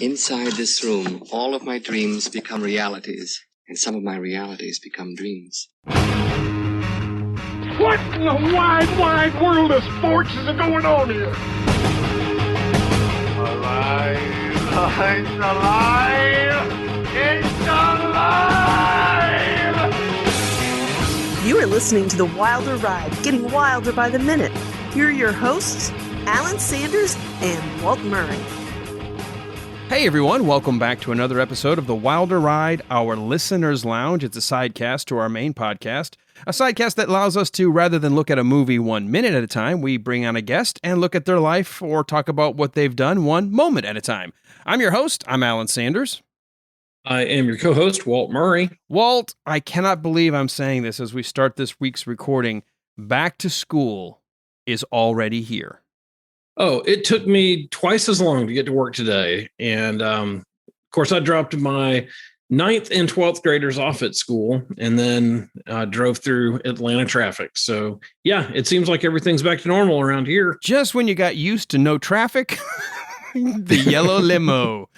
Inside this room, all of my dreams become realities, and some of my realities become dreams. What in the wide, wide world of sports is going on here? Alive! It's alive! It's alive! You are listening to The Wilder Ride, getting wilder by the minute. Here are your hosts, Alan Sanders and Walt Murray. Hey everyone, welcome back to another episode of The Wilder Ride, our listener's lounge. It's a sidecast to our main podcast, a sidecast that allows us to, rather than look at a movie 1 minute at a time, we bring on a guest and look at their life or talk about what they've done 1 moment at a time. I'm your host, I'm Alan Sanders. I am your co-host, Walt Murray. Walt, I cannot believe I'm saying this as we start this week's recording. Back to school is already here. Oh, it took me twice as long to get to work today. And of course, I dropped my 9th and 12th graders off at school and then drove through Atlanta traffic. So yeah, it seems like everything's back to normal around here. Just when you got used to no traffic, the yellow limo.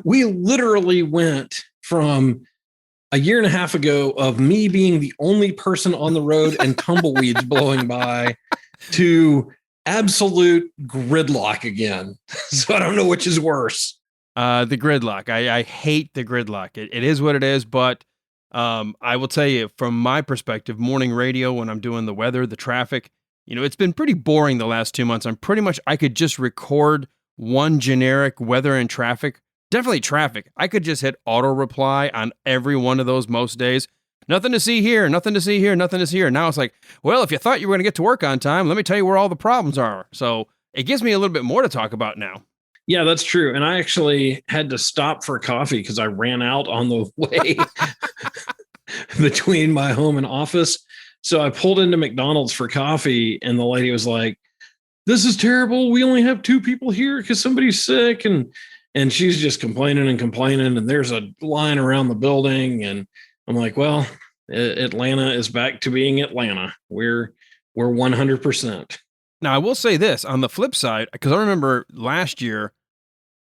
We literally went from a year and a half ago of me being the only person on the road and tumbleweeds blowing by to absolute gridlock again. So I don't know which is worse. The gridlock. I hate the gridlock. It is what it is, but I will tell you from my perspective, morning radio, when I'm doing the weather, the traffic, it's been pretty boring the last 2 months. I could just record one generic weather and traffic. Definitely traffic. I could just hit auto reply on every one of those most days. Nothing to see here, nothing to see here, nothing to see here. Now it's like, well, if you thought you were going to get to work on time, let me tell you where all the problems are. So it gives me a little bit more to talk about now. Yeah, that's true. And I actually had to stop for coffee because I ran out on the way between my home and office. So I pulled into McDonald's for coffee and the lady was like, this is terrible. We only have 2 people here because somebody's sick. And she's just complaining and there's a line around the building. And I'm like, well, Atlanta is back to being Atlanta. We're 100%. Now, I will say this on the flip side, because I remember last year,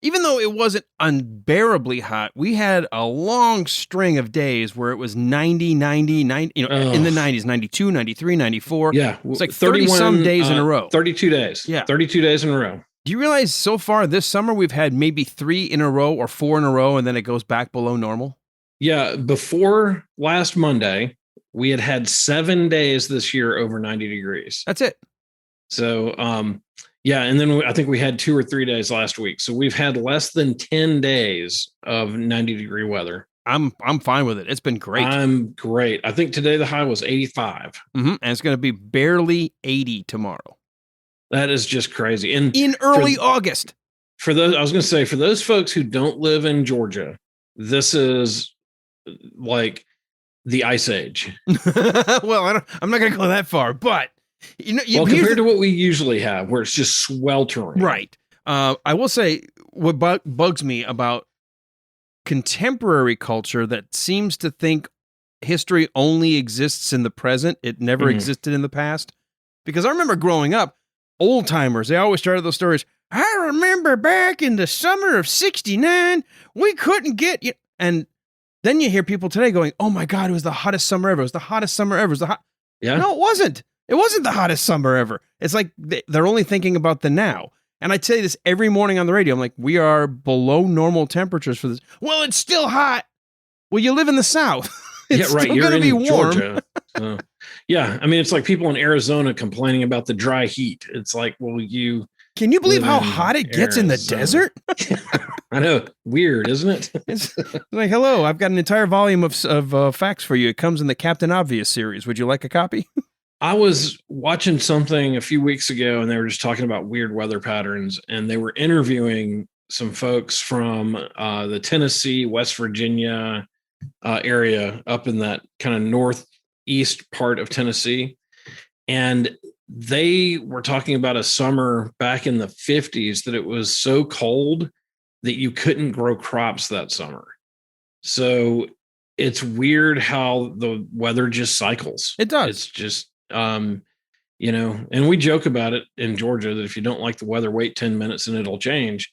even though it wasn't unbearably hot, we had a long string of days where it was 90, in the 90s, 92, 93, 94. Yeah. It's like 30-some days in a row. 32 days. Yeah. 32 days in a row. Do you realize so far this summer we've had maybe 3 in a row or 4 in a row, and then it goes back below normal? Yeah, before last Monday, we had 7 days this year over 90 degrees. That's it. So, yeah, and then I think we had 2 or 3 days last week. So we've had less than 10 days of 90-degree weather. I'm fine with it. It's been great. I'm great. I think today the high was 85. Mm-hmm. And it's going to be barely 80 tomorrow. That is just crazy. And in early August. For those folks who don't live in Georgia, this is like the Ice Age. Well, I'm not going to go that far, but compared to what we usually have, where it's just sweltering. Right. I will say what bugs me about contemporary culture that seems to think history only exists in the present. It never existed in the past. Because I remember growing up, old timers, they always started those stories. I remember back in the summer of '69, we couldn't get you. And then you hear people today going, oh my God, it was the hottest summer ever. It was the hottest summer ever. It was Yeah. No, it wasn't. It wasn't the hottest summer ever. It's like they're only thinking about the now. And I tell you this every morning on the radio. I'm like, we are below normal temperatures for this. Well, it's still hot. Well, you live in the South. It's right. Still You're gonna in be warm. Georgia. Yeah. I mean, it's like people in Arizona complaining about the dry heat. It's like, well, can you believe how hot it gets in the desert? I know. Weird, isn't it? It's like, hello, I've got an entire volume of facts for you. It comes in the Captain Obvious series. Would you like a copy? I was watching something a few weeks ago and they were just talking about weird weather patterns and they were interviewing some folks from the Tennessee, West Virginia area up in that kind of northeast part of Tennessee. And they were talking about a summer back in the 50s that it was so cold that you couldn't grow crops that summer. So it's weird how the weather just cycles. It does. It's just, and we joke about it in Georgia that if you don't like the weather, wait 10 minutes and it'll change.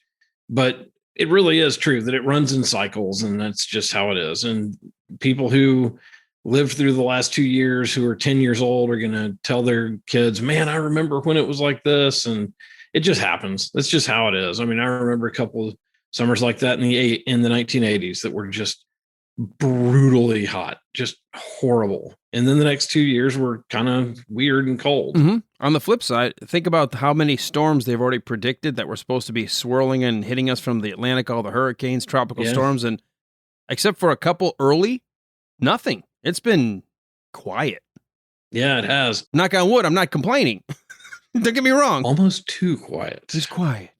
But it really is true that it runs in cycles, and that's just how it is. And people who lived through the last 2 years, who are 10 years old, are going to tell their kids, man, I remember when it was like this. And it just happens. That's just how it is. I mean, I remember a couple of summers like that in the 1980s that were just brutally hot, just horrible. And then the next 2 years were kind of weird and cold. Mm-hmm. On the flip side, think about how many storms they've already predicted that were supposed to be swirling and hitting us from the Atlantic, all the hurricanes, tropical storms, and except for a couple early, nothing. It's been quiet. Yeah, it has. Knock on wood, I'm not complaining. Don't get me wrong. Almost too quiet. Just quiet.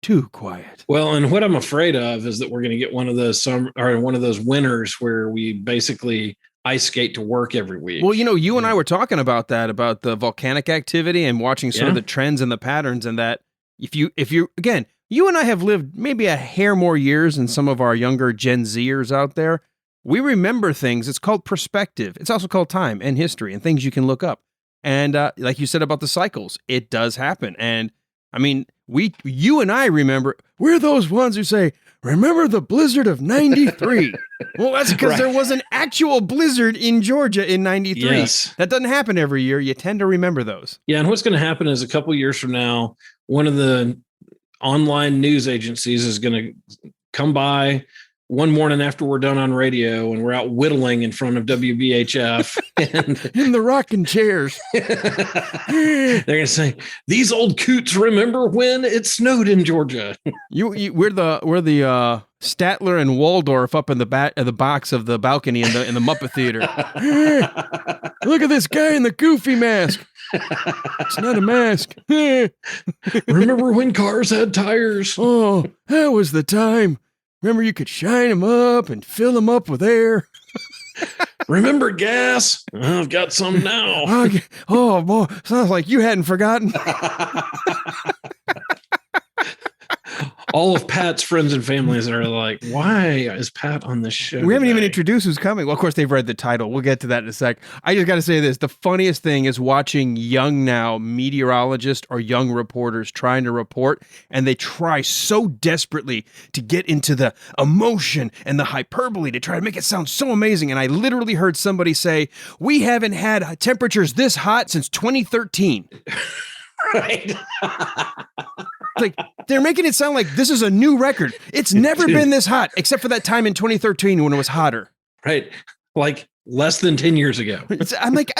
Too quiet. Well, and what I'm afraid of is that we're going to get one of those winters where we basically ice skate to work every week. Well, you and I were talking about that, about the volcanic activity and watching sort of the trends and the patterns, and that if you again, you and I have lived maybe a hair more years than some of our younger Gen Zers out there. We remember things. It's called perspective. It's also called time and history and things you can look up. And like you said about the cycles, it does happen. And I mean, you and I remember, we're those ones who say, remember the blizzard of 93. Well, that's because there was an actual blizzard in Georgia in 93. Yes. That doesn't happen every year. You tend to remember those. Yeah. And what's going to happen is a couple of years from now, one of the online news agencies is going to come by one morning after we're done on radio and we're out whittling in front of WBHF and in the rocking chairs. They're going to say, these old coots remember when it snowed in Georgia. We're the Statler and Waldorf up in the back of the box of the balcony in the Muppet Theater. Look at this guy in the goofy mask. It's not a mask. Remember when cars had tires? Oh, that was the time. Remember, you could shine them up and fill them up with air. Remember gas? I've got some now. Oh, boy. Sounds like you hadn't forgotten. All of Pat's friends and families are like, why is Pat on this show? We haven't even introduced who's coming. Well, of course, they've read the title. We'll get to that in a sec. I just got to say this. The funniest thing is watching young now meteorologists or young reporters trying to report, and they try so desperately to get into the emotion and the hyperbole to try to make it sound so amazing. And I literally heard somebody say, we haven't had temperatures this hot since 2013. Right. Like, they're making it sound like this is a new record. It's never been this hot, except for that time in 2013 when it was hotter. Right. Like less than 10 years ago. I'm like,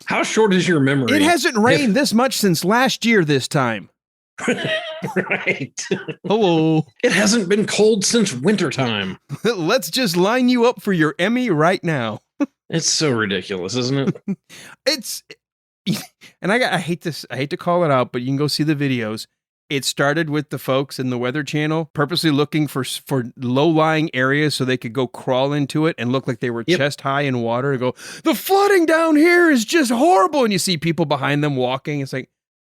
how short is your memory? It hasn't rained this much since last year this time. Right. Hello. It hasn't been cold since wintertime. Let's just line you up for your Emmy right now. It's so ridiculous, isn't it? And I hate to call it out, but you can go see the videos. It started with the folks in the Weather Channel purposely looking for low-lying areas so they could go crawl into it and look like they were chest high in water and go, the flooding down here is just horrible. And you see people behind them walking. It's like,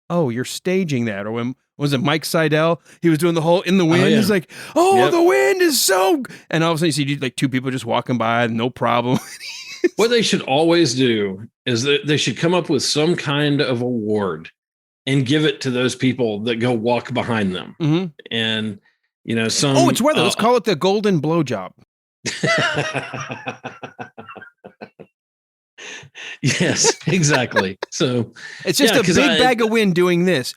oh, you're staging that. Or when was it Mike Seidel? He was doing the whole in the wind. He's like, the wind is so. And all of a sudden you see like two people just walking by, no problem. What they should always do is that they should come up with some kind of award and give it to those people that go walk behind them. Mm-hmm. And, some... Oh, it's weather. Let's call it the golden blowjob. Yes, exactly. So it's just a big bag of wind doing this.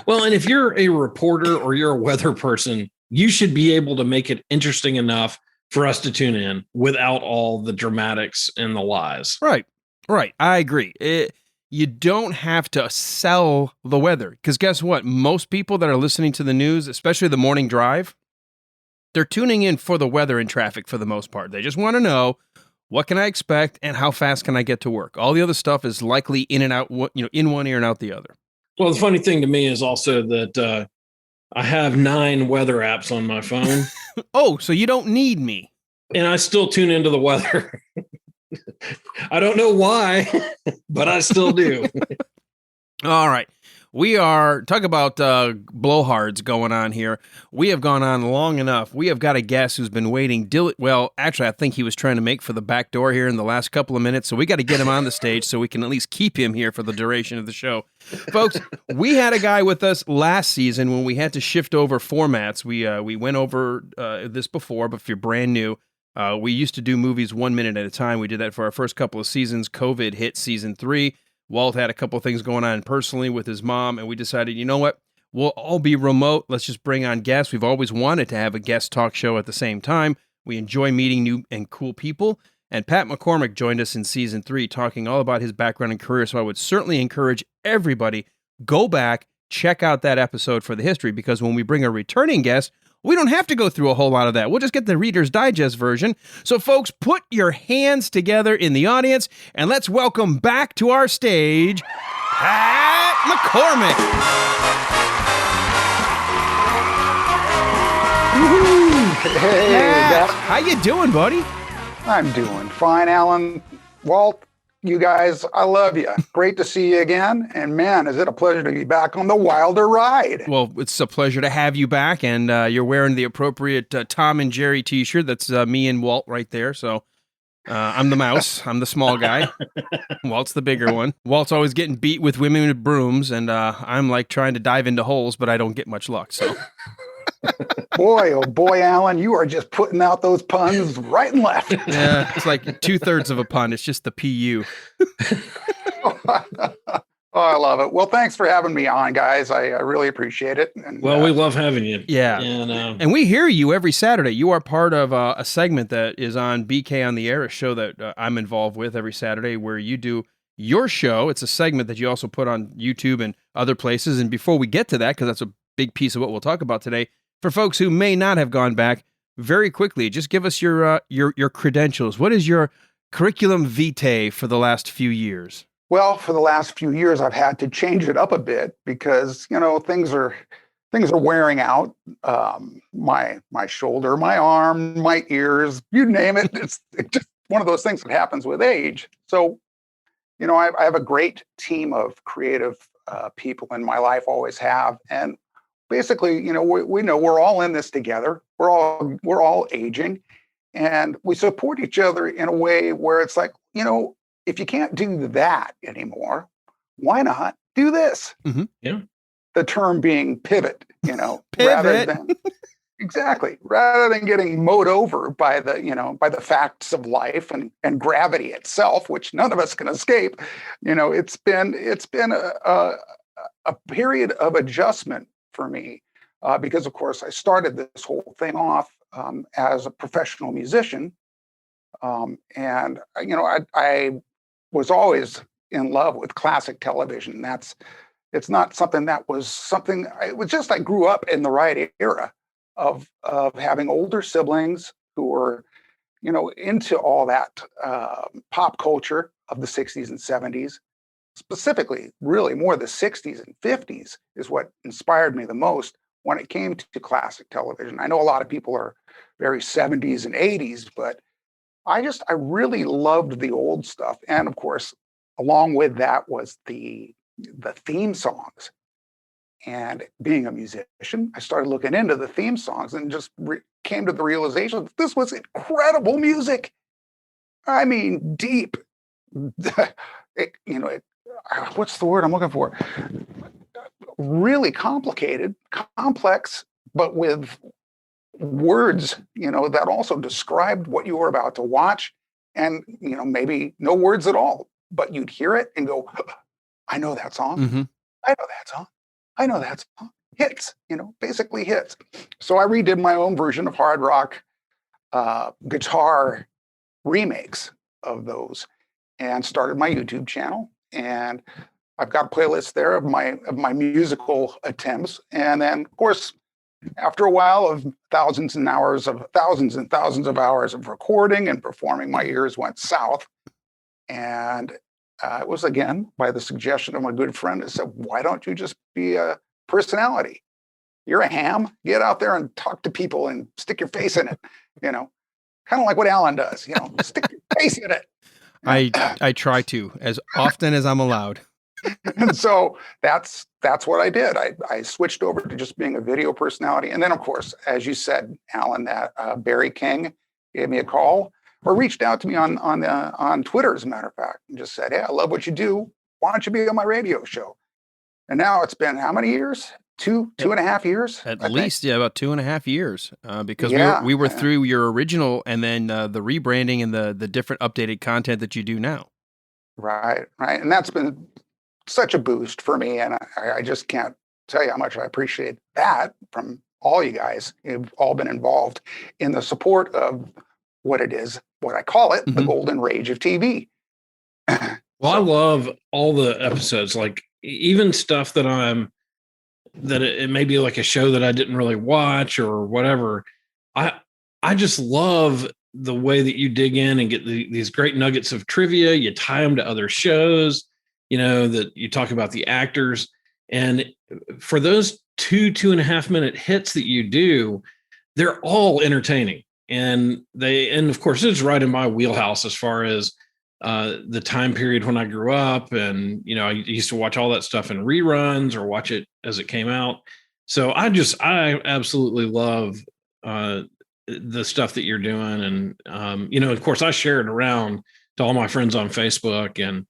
Well, and if you're a reporter or you're a weather person, you should be able to make it interesting enough for us to tune in without all the dramatics and the lies. Right. I agree. You don't have to sell the weather, because guess what? Most people that are listening to the news, especially the morning drive, they're tuning in for the weather and traffic for the most part. They just want to know, what can I expect and how fast can I get to work? All the other stuff is likely in and out, in one ear and out the other. Well, the funny thing to me is also that I have 9 weather apps on my phone. Oh, so you don't need me. And I still tune into the weather. I don't know why, but I still do. All right. We are, talk about blowhards going on here. We have gone on long enough. We have got a guest who's been waiting. Well, actually, I think he was trying to make for the back door here in the last couple of minutes, so we got to get him on the stage so we can at least keep him here for the duration of the show. Folks, we had a guy with us last season when we had to shift over formats. We went over this before, but if you're brand new, we used to do movies 1 minute at a time. We did that for our first couple of seasons. COVID hit season 3. Walt had a couple of things going on personally with his mom, and we decided, you know what? We'll all be remote. Let's just bring on guests. We've always wanted to have a guest talk show at the same time. We enjoy meeting new and cool people. And Pat McCormack joined us in season 3, talking all about his background and career. So I would certainly encourage everybody, go back, check out that episode for the history, because when we bring a returning guest, we don't have to go through a whole lot of that. We'll just get the Reader's Digest version. So, folks, put your hands together in the audience, and let's welcome back to our stage, Pat McCormack. Hey, Pat, how you doing, buddy? I'm doing fine, Alan. Walt, you guys, I love you. Great to see you again. And man, is it a pleasure to be back on the Wilder Ride. Well, it's a pleasure to have you back, and you're wearing the appropriate Tom and Jerry t-shirt. That's me and Walt right there. So I'm the mouse. I'm the small guy. Walt's the bigger one. Walt's always getting beat with women with brooms, and I'm like trying to dive into holes, but I don't get much luck. So. Boy, oh boy, Alan, you are just putting out those puns right and left. Yeah, it's like 2/3 of a pun. It's just the PU. Oh, I love it. Well, thanks for having me on, guys. I really appreciate it. And, Well, we love having you. Yeah. And we hear you every Saturday. You are part of a segment that is on BK on the Air, a show that I'm involved with every Saturday, where you do your show. It's a segment that you also put on YouTube and other places. And before we get to that, because that's a big piece of what we'll talk about today, for folks who may not have gone back, very quickly, just give us your credentials. What is your curriculum vitae for the last few years? Well, for the last few years, I've had to change it up a bit because, things are wearing out. My shoulder, my arm, my ears, you name it. It's just one of those things that happens with age. So, I have a great team of creative people in my life, always have. And basically, we know we're all in this together. We're all aging, and we support each other in a way where it's like, if you can't do that anymore, why not do this? Mm-hmm. Yeah. The term being pivot, Pivot. rather than getting mowed over by the facts of life and gravity itself, which none of us can escape. It's been a period of adjustment for me, because of course I started this whole thing off as a professional musician, and I was always in love with classic television. It's not something that was something. It was just I grew up in the right era of having older siblings who were into all that pop culture of the 60s and 70s. Specifically, really more the 60s and 50s is what inspired me the most when it came to classic television. I know a lot of people are very 70s and 80s, but I really loved the old stuff. And of course, along with that was the theme songs. And being a musician, I started looking into the theme songs and just came to the realization that this was incredible music. I mean, deep. What's the word I'm looking for? Really complicated, complex, but with words, that also described what you were about to watch, and maybe no words at all, but you'd hear it and go, I know that song. Mm-hmm. I know that song. I know that song. Hits, basically hits. So I redid my own version of hard rock guitar remakes of those and started my YouTube channel. And I've got a playlist there of my musical attempts. And then, of course, after a while of thousands and thousands of hours of recording and performing, my ears went south. And it was, again, by the suggestion of my good friend, who said, why don't you just be a personality? You're a ham. Get out there and talk to people and stick your face in it, kind of like what Alan does, stick your face in it. I try to, as often as I'm allowed. And so that's what I did. I switched over to just being a video personality. And then, of course, as you said, Alan, that Barry King gave me a call or reached out to me on Twitter, as a matter of fact, and just said, "Hey, I love what you do. Why don't you be on my radio show?" And now it's been how many years? Two and a half years? At least, yeah, about 2.5 years. Because Yeah, we were yeah. through your original and then the rebranding and the different updated content that you do now. Right. And that's been such a boost for me. And I just can't tell you how much I appreciate that from all you guys. You've all been involved in the support of what it is, what I call it, the golden rage of TV. Well, I love all the episodes, like even stuff that it may be like a show that I didn't really watch or whatever. I just love the way that you dig in and get these great nuggets of trivia. You tie them to other shows, that you talk about the actors. And for those 2.5 minute hits that you do, they're all entertaining. And of course, it's right in my wheelhouse as far as the time period when I grew up. And, I used to watch all that stuff in reruns or watch it as it came out. So I absolutely love the stuff that you're doing. And, of course, I share it around to all my friends on Facebook. And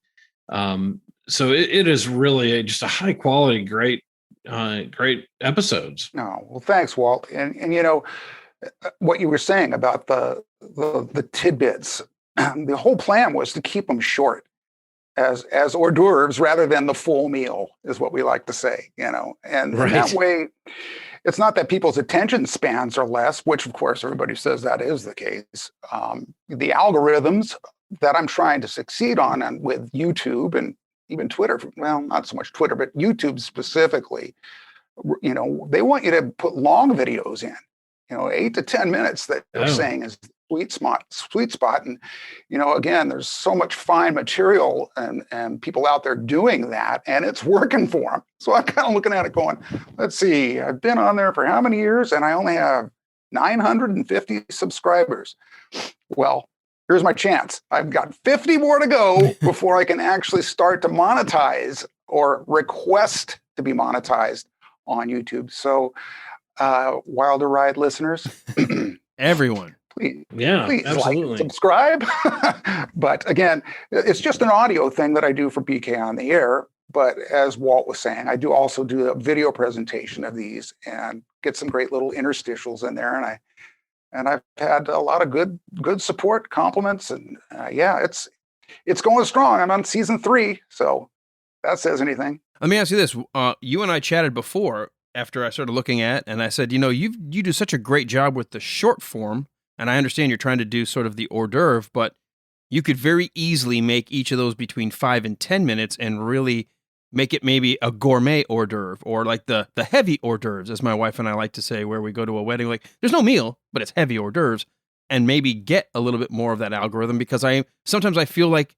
so it is really just a high quality, great episodes. No, well, thanks, Walt. And what you were saying about the tidbits, the whole plan was to keep them short as hors d'oeuvres rather than the full meal, is what we like to say, and Right. that way it's not that people's attention spans are less, which of course everybody says that is the case. The algorithms that I'm trying to succeed on and with YouTube and even Twitter, well, not so much Twitter, but YouTube specifically, they want you to put long videos in, 8 to 10 minutes that they're saying is sweet spot. And, again, there's so much fine material and people out there doing that, and it's working for them. So I'm kind of looking at it going, let's see, I've been on there for how many years and I only have 950 subscribers. Well, here's my chance. I've got 50 more to go before I can actually start to monetize or request to be monetized on YouTube. So Wilder Ride listeners, Everyone. please Absolutely. like and subscribe. But again, it's just an audio thing that I do for BK on the Air. But as Walt was saying, I do also do a video presentation of these and get some great little interstitials in there. And I've had a lot of good support, compliments, and it's going strong. I'm on season 3, so that says anything. Let me ask you this. You and I chatted before after I started looking at, and I said, you do such a great job with the short form, and I understand you're trying to do sort of the hors d'oeuvre, but you could very easily make each of those between 5 and 10 minutes and really make it maybe a gourmet hors d'oeuvre, or like the heavy hors d'oeuvres, as my wife and I like to say, where we go to a wedding, like there's no meal, but it's heavy hors d'oeuvres, and maybe get a little bit more of that algorithm, because sometimes I feel like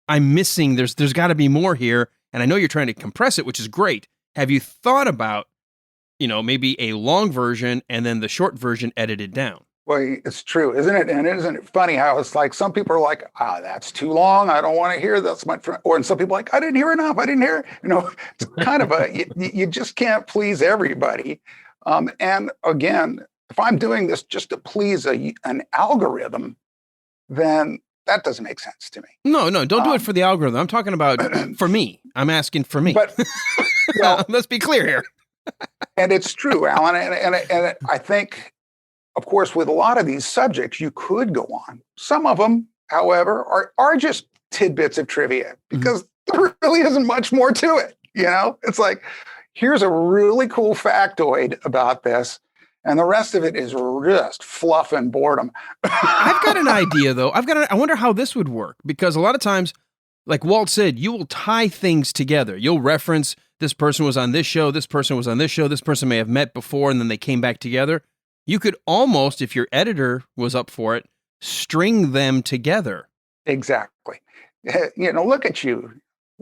I'm missing, there's got to be more here, and I know you're trying to compress it, which is great. Have you thought about, maybe a long version and then the short version edited down? Well, it's true, isn't it? And isn't it funny how it's like some people are like, that's too long. I don't want to hear this much. Or and some people are like, I didn't hear enough. I didn't hear. It's kind of you just can't please everybody. And again, if I'm doing this just to please an algorithm, then that doesn't make sense to me. No, don't do it for the algorithm. I'm talking about for me. I'm asking for me. But well, let's be clear here. And it's true, Alan. And I think, of course, with a lot of these subjects, you could go on. Some of them, however, are just tidbits of trivia because there really isn't much more to it. It's like, here's a really cool factoid about this, and the rest of it is just fluff and boredom. I've got an idea, though. I wonder how this would work, because a lot of times, like Walt said, you will tie things together. You'll reference this person was on this show, this person was on this show, this person may have met before, and then they came back together. You could almost, if your editor was up for it, string them together. Exactly. Look at you,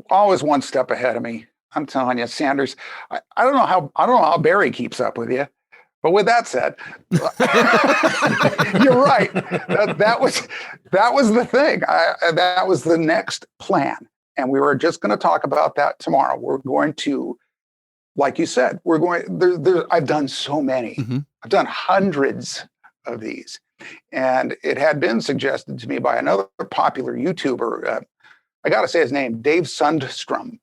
always one step ahead of me. I'm telling you, Sanders. I don't know how Barry keeps up with you, but with that said, you're right. That was the thing. That was the next plan. And we were just going to talk about that tomorrow. We're going to, like you said, I've done so many. Mm-hmm. I've done hundreds of these. And it had been suggested to me by another popular YouTuber. I got to say his name, Dave Sundstrom.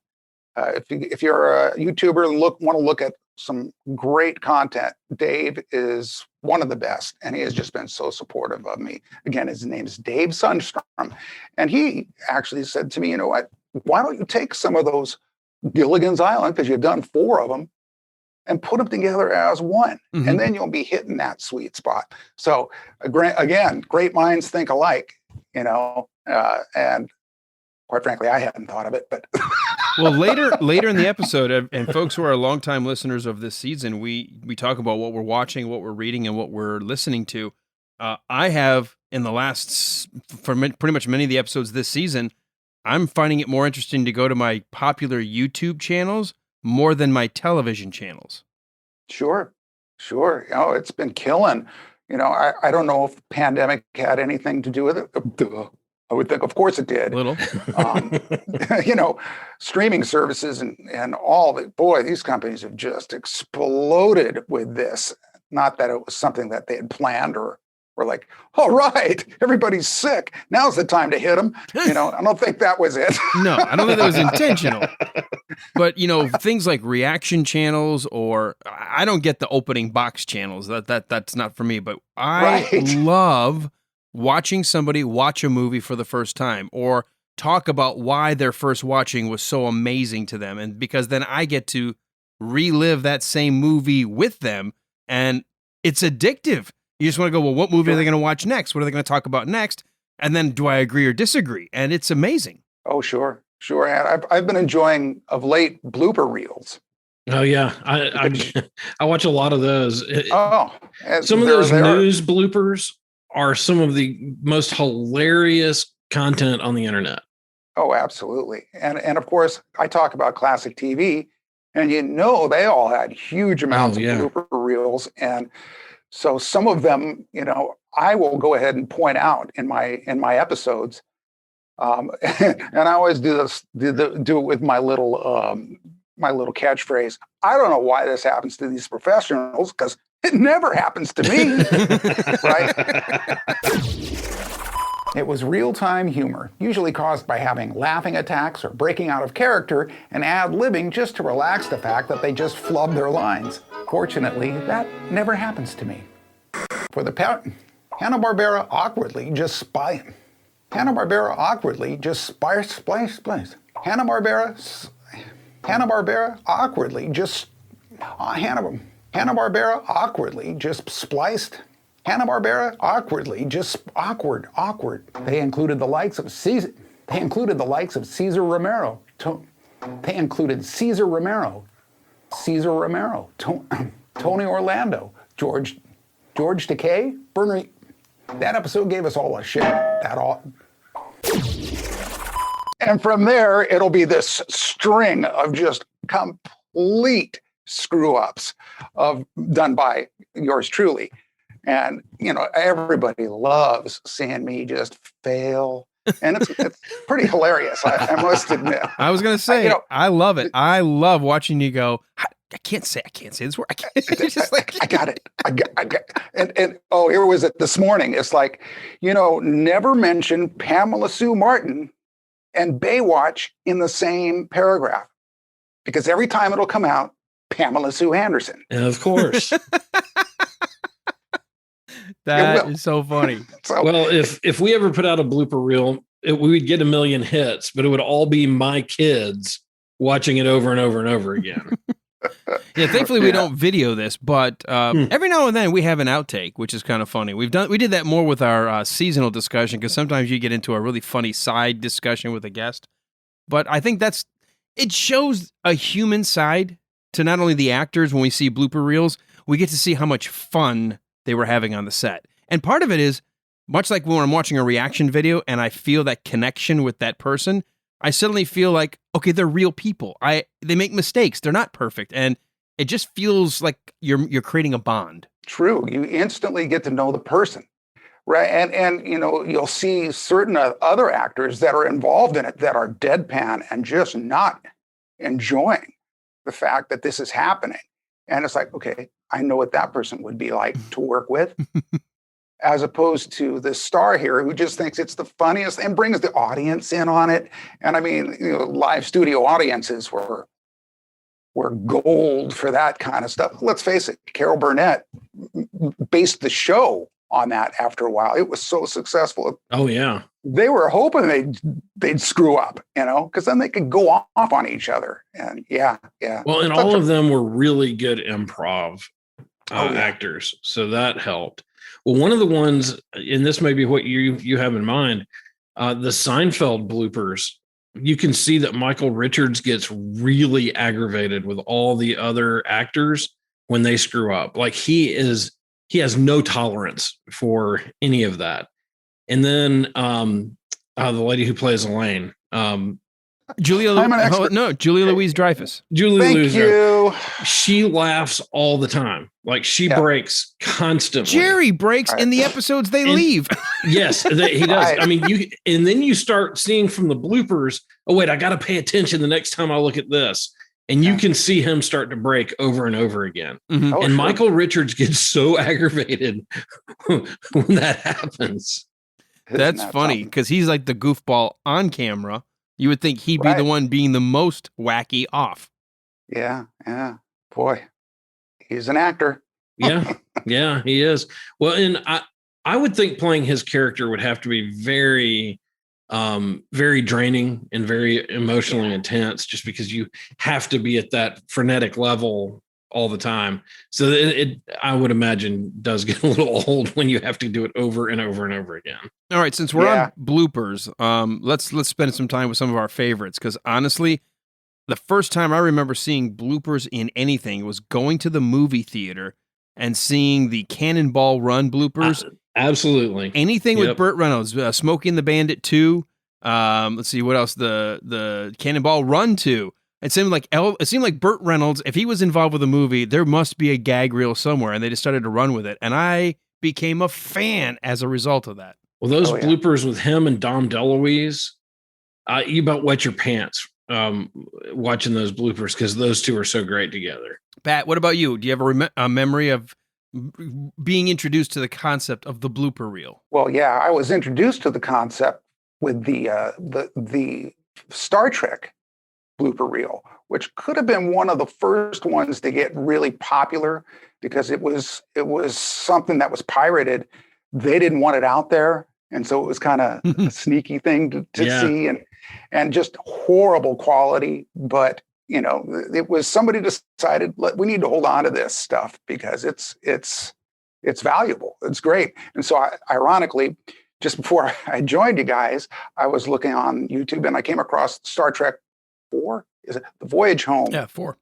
If you're a YouTuber and want to look at some great content, Dave is one of the best, and he has just been so supportive of me. Again, his name is Dave Sundstrom, and he actually said to me, you know what, why don't you take some of those Gilligan's Island, because you've done 4 of them, and put them together as one, Mm-hmm. and then you'll be hitting that sweet spot. So again, great minds think alike, and quite frankly, I hadn't thought of it, but well, later in the episode, and folks who are longtime listeners of this season, we talk about what we're watching, what we're reading, and what we're listening to. I have, in the last, for pretty much many of the episodes this season, I'm finding it more interesting to go to my popular YouTube channels more than my television channels. Sure. Oh, it's been killing. I don't know if the pandemic had anything to do with it. I would think, of course it did. A little. Streaming services and all that. Boy, these companies have just exploded with this. Not that it was something that they had planned or like, all right, everybody's sick. Now's the time to hit them. I don't think that was it. No, I don't think that was intentional. But, things like reaction channels, or I don't get the opening box channels. That's not for me. But I love watching somebody watch a movie for the first time, or talk about why their first watching was so amazing to them. And because then I get to relive that same movie with them, and it's addictive. You just want to go, well, what movie are they going to watch next? What are they going to talk about next? And then do I agree or disagree? And it's amazing. Oh, sure. And I've been enjoying of late blooper reels. Oh yeah, I watch a lot of those. Some of those news bloopers are some of the most hilarious content on the internet. Oh, absolutely. And of course, I talk about classic TV, and they all had huge amounts of blooper reels. And so some of them, I will go ahead and point out in my episodes. And I always do it with my little catchphrase. I don't know why this happens to these professionals, because it never happens to me, right? It was real-time humor, usually caused by having laughing attacks or breaking out of character and ad-libbing just to relax the fact that they just flubbed their lines. Fortunately, that never happens to me. For the Hanna-Barbera awkwardly just spy. Hanna-Barbera awkwardly just splice. Hanna-Barbera awkwardly just Hanna-Barbera awkwardly just spliced. Hanna-Barbera awkwardly just awkward. They included the likes of Caesar. They included Caesar Romero. Tony Orlando, George Takei, Bernard. That episode gave us all a shit. And from there, it'll be this string of just complete screw-ups done by yours truly. And, everybody loves seeing me just fail. And it's pretty hilarious, I must admit. I was going to say, I love it. I love watching you go, I can't say this word. I can't. It's just like, I got it. And here was it this morning. It's like, never mention Pamela Sue Martin and Baywatch in the same paragraph, because every time it'll come out, Pamela Sue Anderson. And of course. That is so funny. Well, if we ever put out a blooper reel, we would get 1 million hits, but it would all be my kids watching it over and over and over again. Yeah, thankfully we don't video this, but every now and then we have an outtake, which is kind of funny. We did that more with our seasonal discussion, because sometimes you get into a really funny side discussion with a guest. But I think it shows a human side to not only the actors. When we see blooper reels, we get to see how much fun they were having on the set. And part of it is, much like when I'm watching a reaction video and I feel that connection with that person, I suddenly feel like, okay, they're real people. They make mistakes. They're not perfect. And it just feels like you're creating a bond. True. You instantly get to know the person, Right. And you'll see certain other actors that are involved in it that are deadpan and just not enjoying the fact that this is happening. And it's like, okay, I know what that person would be like to work with, as opposed to the star here who just thinks it's the funniest and brings the audience in on it. And I mean, live studio audiences were gold for that kind of stuff. Let's face it, Carol Burnett based the show on that after a while. It was so successful. Oh, yeah. They were hoping they'd screw up, because then they could go off on each other. And yeah. Well, and all of them were really good improv actors. So that helped. Well, one of the ones, and this may be what you have in mind, the Seinfeld bloopers, you can see that Michael Richards gets really aggravated with all the other actors when they screw up. Like he has no tolerance for any of that. And then the lady who plays Elaine, Julia Louis-Dreyfus. Thank you. She laughs all the time. Like she breaks constantly. Jerry breaks in the episodes they leave. Yes, he does. Right. I mean, and then you start seeing from the bloopers, oh wait, I got to pay attention the next time I look at this. And you can see him start to break over and over again. Mm-hmm. And Michael Richards gets so aggravated when that happens. That's funny because he's like the goofball on camera. You would think he'd be the one being the most wacky off. Yeah. Boy, he's an actor. Yeah, he is. Well, and I would think playing his character would have to be very, very draining and very emotionally intense, just because you have to be at that frenetic level all the time. So it I would imagine does get a little old when you have to do it over and over and over again. All right, since we're on bloopers, let's spend some time with some of our favorites, because honestly, the first time I remember seeing bloopers in anything was going to the movie theater and seeing the Cannonball Run bloopers. Absolutely. Anything with Burt Reynolds, Smoking the Bandit 2. Let's see what else. The Cannonball Run 2. It seemed like Burt Reynolds, if he was involved with a movie, there must be a gag reel somewhere, and they just started to run with it. And I became a fan as a result of that. Well, those bloopers with him and Dom DeLuise, you about wet your pants watching those bloopers, because those two are so great together. Pat, what about you? Do you have a memory of being introduced to the concept of the blooper reel? Well, yeah, I was introduced to the concept with the Star Trek blooper reel, which could have been one of the first ones to get really popular, because it was something that was pirated. They didn't want it out there, and so it was kind of a sneaky thing to see, and just horrible quality. But it was somebody decided we need to hold on to this stuff because it's valuable. It's great. And so ironically, just before I joined you guys, I was looking on YouTube and I came across Star Trek 4. Is it The Voyage Home? Yeah, 4.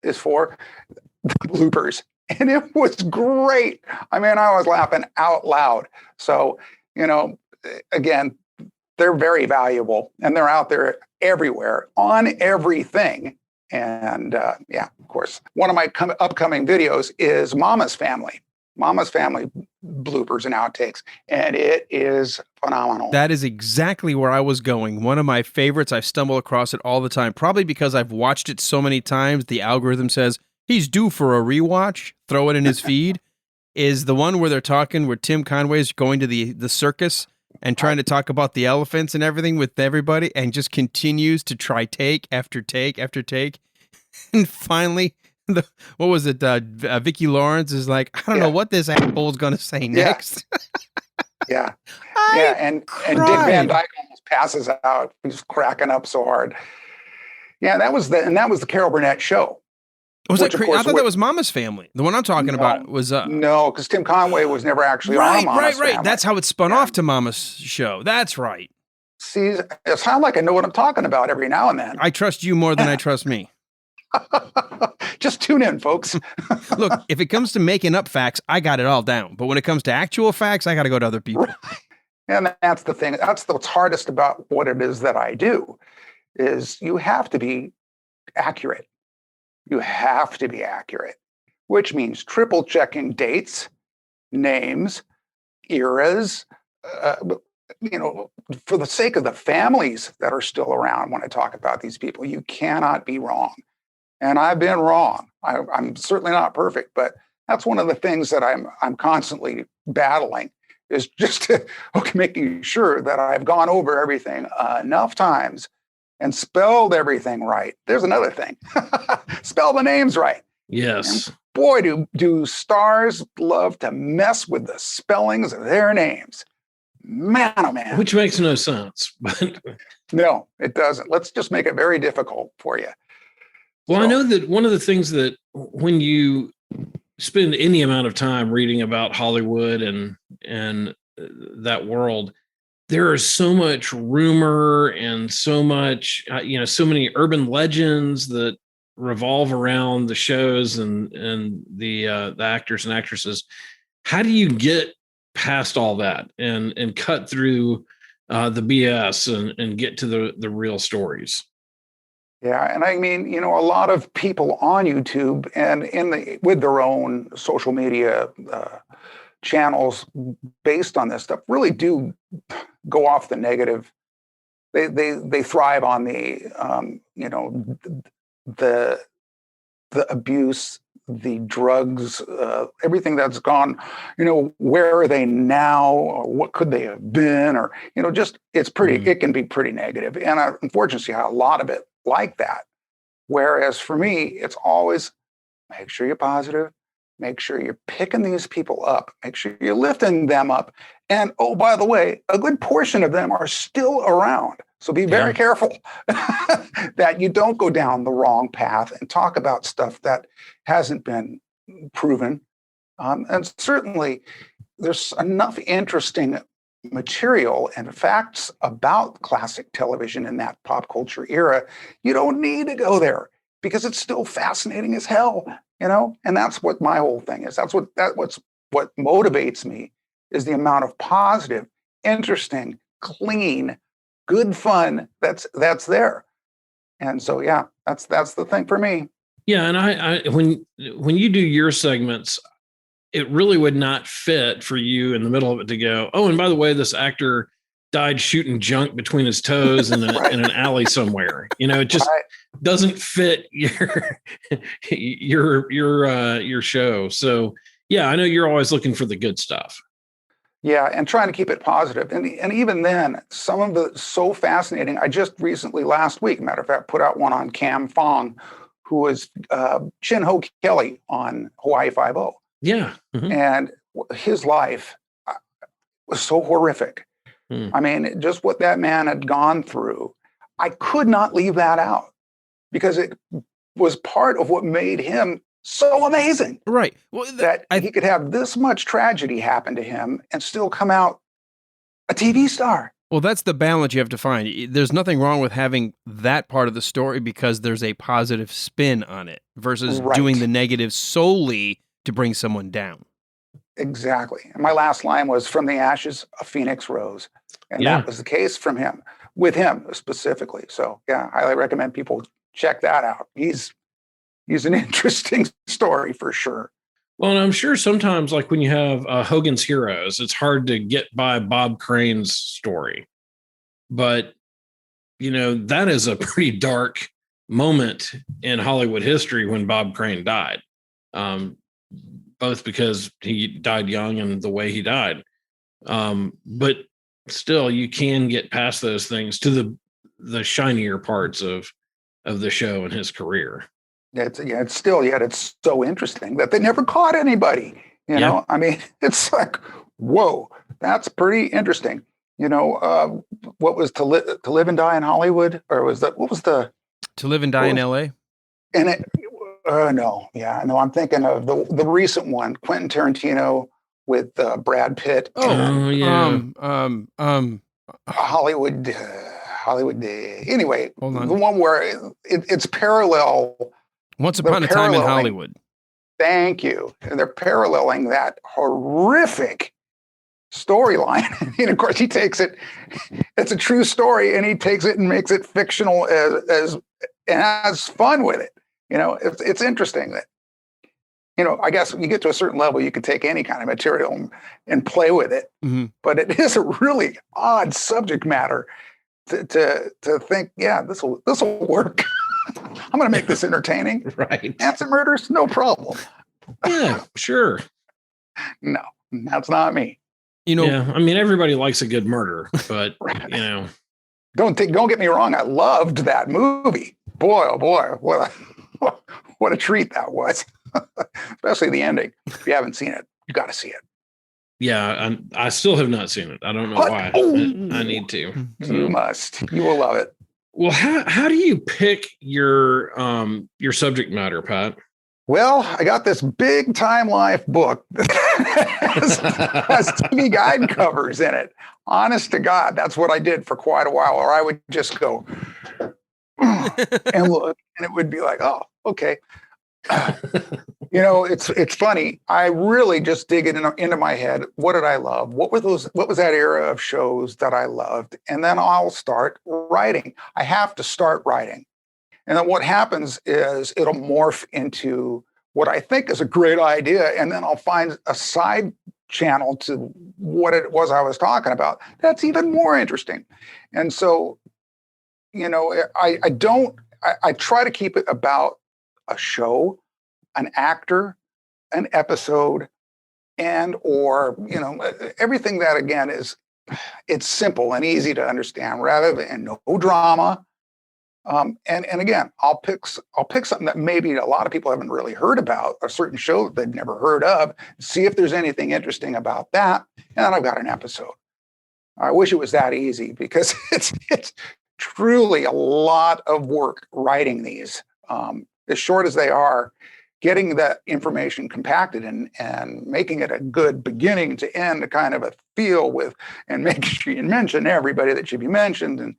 It's 4. The bloopers. And it was great. I mean, I was laughing out loud. So, again, they're very valuable and they're out there everywhere on everything. And of course, one of my upcoming videos is Mama's Family bloopers and outtakes, and it is phenomenal. That is exactly where I was going. One of my favorites. I stumble across it all the time, probably because I've watched it so many times. The algorithm says he's due for a rewatch. Throw it in his feed. Is the one where they're talking, where Tim Conway's going to the circus and trying to talk about the elephants and everything with everybody, and just continues to try take after take after take, and finally, what was it? Vicki Lawrence is like, I don't know what this asshole is going to say next. And Dick Van Dyke almost passes out. He's cracking up so hard. Yeah, that was the Carol Burnett show. Was that crazy? I thought that was Mama's Family. The one I'm talking about was no, because Tim Conway was never actually on Mama's Family. That's how it spun off to Mama's show. That's right. See, it sounds like I know what I'm talking about every now and then. I trust you more than I trust me. Just tune in, folks. Look, if it comes to making up facts, I got it all down. But when it comes to actual facts, I got to go to other people. Right. And that's the thing. That's what's hardest about what it is that I do, is you have to be accurate. You have to be accurate, which means triple checking dates, names, eras, for the sake of the families that are still around when I talk about these people, you cannot be wrong. And I've been wrong. I'm certainly not perfect, but that's one of the things that I'm constantly battling, is just making sure that I've gone over everything enough times and spelled everything right. There's another thing. Spell the names right. Yes. And boy, do stars love to mess with the spellings of their names. Man, oh man. Which makes no sense. But no, it doesn't. Let's just make it very difficult for you. Well, I know that one of the things that when you spend any amount of time reading about Hollywood and that world, there is so much rumor and so much, so many urban legends that revolve around the shows and the actors and actresses. How do you get past all that and cut through the BS and get to the real stories? Yeah, and I mean, a lot of people on YouTube and with their own social media channels based on this stuff really do go off the negative. They thrive on the abuse, the drugs, everything that's gone. Where are they now? Or what could they have been? Or it's pretty. It can be pretty negative, and I unfortunately see a lot of it like that. Whereas for me, it's always make sure you're positive, make sure you're picking these people up, make sure you're lifting them up. And oh, by the way, a good portion of them are still around. So be very careful that you don't go down the wrong path and talk about stuff that hasn't been proven. And certainly there's enough interesting material and facts about classic television in that pop culture era. You don't need to go there because it's still fascinating as hell, and that's what my whole thing is. That's what motivates me, is the amount of positive, interesting, clean, good fun that's there. And so that's the thing for me. Yeah, and I when you do your segments, it really would not fit for you in the middle of it to go, oh, and by the way, this actor died shooting junk between his toes in in an alley somewhere. It just doesn't fit your show. So yeah, I know you're always looking for the good stuff. Yeah, and trying to keep it positive. And even then, some of the so fascinating. I just recently, last week, matter of fact, put out one on Cam Fong, who was Chin Ho Kelly on Hawaii Five-0. Yeah. Mm-hmm. And his life was so horrific. I mean, just what that man had gone through, I could not leave that out because it was part of what made him so amazing. Right. Well, he could have this much tragedy happen to him and still come out a TV star. Well, that's the balance you have to find. There's nothing wrong with having that part of the story because there's a positive spin on it versus doing the negative solely to bring someone down. Exactly. And my last line was, from the ashes, a phoenix rose. And that was the case with him specifically. So yeah, I highly recommend people check that out. He's an interesting story for sure. Well, and I'm sure sometimes, like when you have Hogan's Heroes, it's hard to get by Bob Crane's story. But, that is a pretty dark moment in Hollywood history when Bob Crane died, both because he died young and the way he died. But still, you can get past those things to the shinier parts of the show and his career. It's still, yet it's so interesting that they never caught anybody. I mean, it's like, whoa, that's pretty interesting. What was to live and die in Hollywood, or was that what was the To Live and Die in L.A.? And it, no, I'm thinking of the recent one, Quentin Tarantino with Brad Pitt. Oh, yeah. Hollywood. Anyway, hold on. The one where it's parallel. Once Upon a Time in Hollywood. Thank you. And they're paralleling that horrific storyline. And of course, he takes it. It's a true story, and he takes it and makes it fictional and has fun with it. It's interesting that. I guess when you get to a certain level, you can take any kind of material and play with it. Mm-hmm. But it is a really odd subject matter to think, yeah, this will work. I'm going to make this entertaining. Right. Handsome murders, no problem. Yeah, sure. No, that's not me. Yeah, I mean, everybody likes a good murder, but right. Don't get me wrong. I loved that movie. Boy, oh boy, what a treat that was. Especially the ending. If you haven't seen it, you got to see it. Yeah, I still have not seen it. I don't know why. I need to. So. You must. You will love it. Well, how do you pick your subject matter, Pat? Well, I got this big Time Life book that has TV guide covers in it. Honest to God, that's what I did for quite a while. Or I would just go and look, and it would be like, oh, okay. It's funny. I really just dig it into my head. What did I love? What was that era of shows that I loved? And then I'll start writing. I have to start writing. And then what happens is it'll morph into what I think is a great idea. And then I'll find a side channel to what it was I was talking about. That's even more interesting. And so, I try to keep it about a show, an actor, an episode, and or everything that again it's simple and easy to understand rather than no drama. And again, I'll pick something that maybe a lot of people haven't really heard about, a certain show that they've never heard of, see if there's anything interesting about that, and then I've got an episode. I wish it was that easy because it's truly a lot of work writing these. As short as they are, getting that information compacted and making it a good beginning to end, a kind of a feel with, and making sure you mention everybody that should be mentioned. And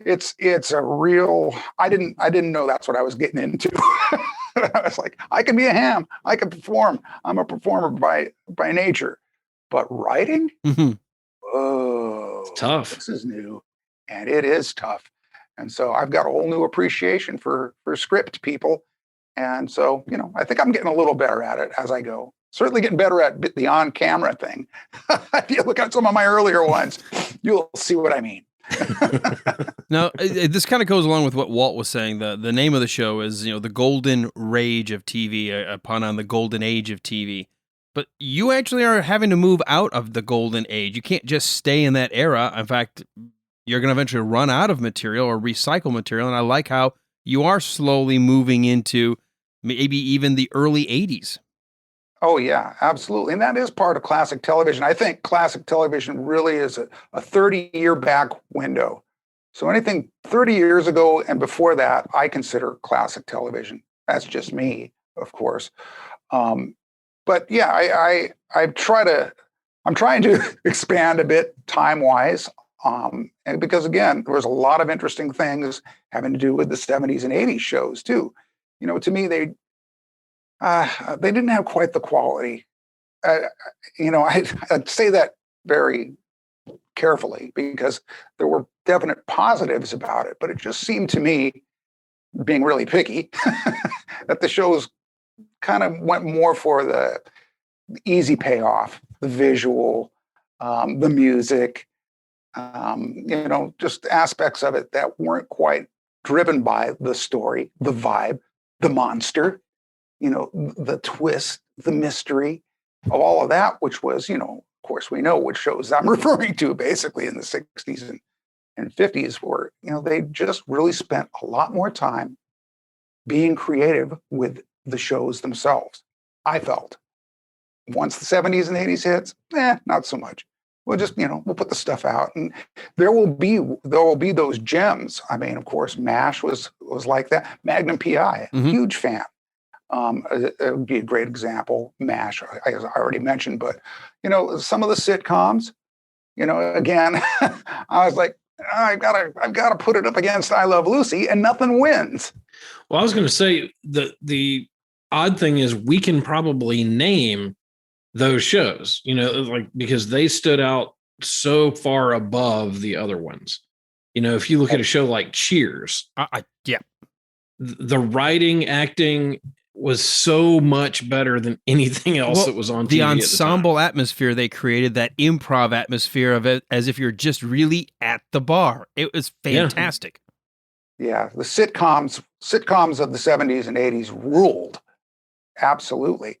it's a real, I didn't know that's what I was getting into. I was like, I can be a ham, I can perform. I'm a performer by nature, but writing, it's tough. This is new, and it is tough. And so I've got a whole new appreciation for script people. And so, I think I'm getting a little better at it as I go. Certainly getting better at the on-camera thing. If you look at some of my earlier ones, you'll see what I mean. Now, this kind of goes along with what Walt was saying. The name of the show is, the golden rage of TV, a pun on the golden age of TV. But you actually are having to move out of the golden age. You can't just stay in that era. In fact, you're going to eventually run out of material or recycle material. And I like how you are slowly moving into maybe even the early 80s. Oh, yeah, absolutely. And that is part of classic television. I think classic television really is a 30-year back window. So anything 30 years ago and before that, I consider classic television. That's just me, of course. But yeah, I'm trying to expand a bit time-wise. And because again, there was a lot of interesting things having to do with the 70s and 80s shows too. To me, they didn't have quite the quality. I'd say that very carefully because there were definite positives about it, but it just seemed to me, being really picky, that the shows kind of went more for the easy payoff, the visual, the music, just aspects of it that weren't quite driven by the story, the vibe, the monster, the twist, the mystery of all of that, which was, of course, we know which shows I'm referring to basically in the 60s and 50s where, they just really spent a lot more time being creative with the shows themselves. I felt once the 70s and 80s hits, not so much. We'll just, we'll put the stuff out, and there will be those gems. I mean, of course, MASH was like that. Magnum PI, huge fan. It would be a great example. MASH, I already mentioned, but some of the sitcoms, again, I was like, I've got to put it up against I Love Lucy, and nothing wins. Well, I was going to say the odd thing is we can probably name those shows, because they stood out so far above the other ones. If you look at a show like Cheers, yeah, the writing, acting, was so much better than anything else that was on TV. The at ensemble atmosphere they created, that improv atmosphere of it, as if you're just really at the bar. It was fantastic. Yeah, the sitcoms of the 70s and 80s ruled. Absolutely.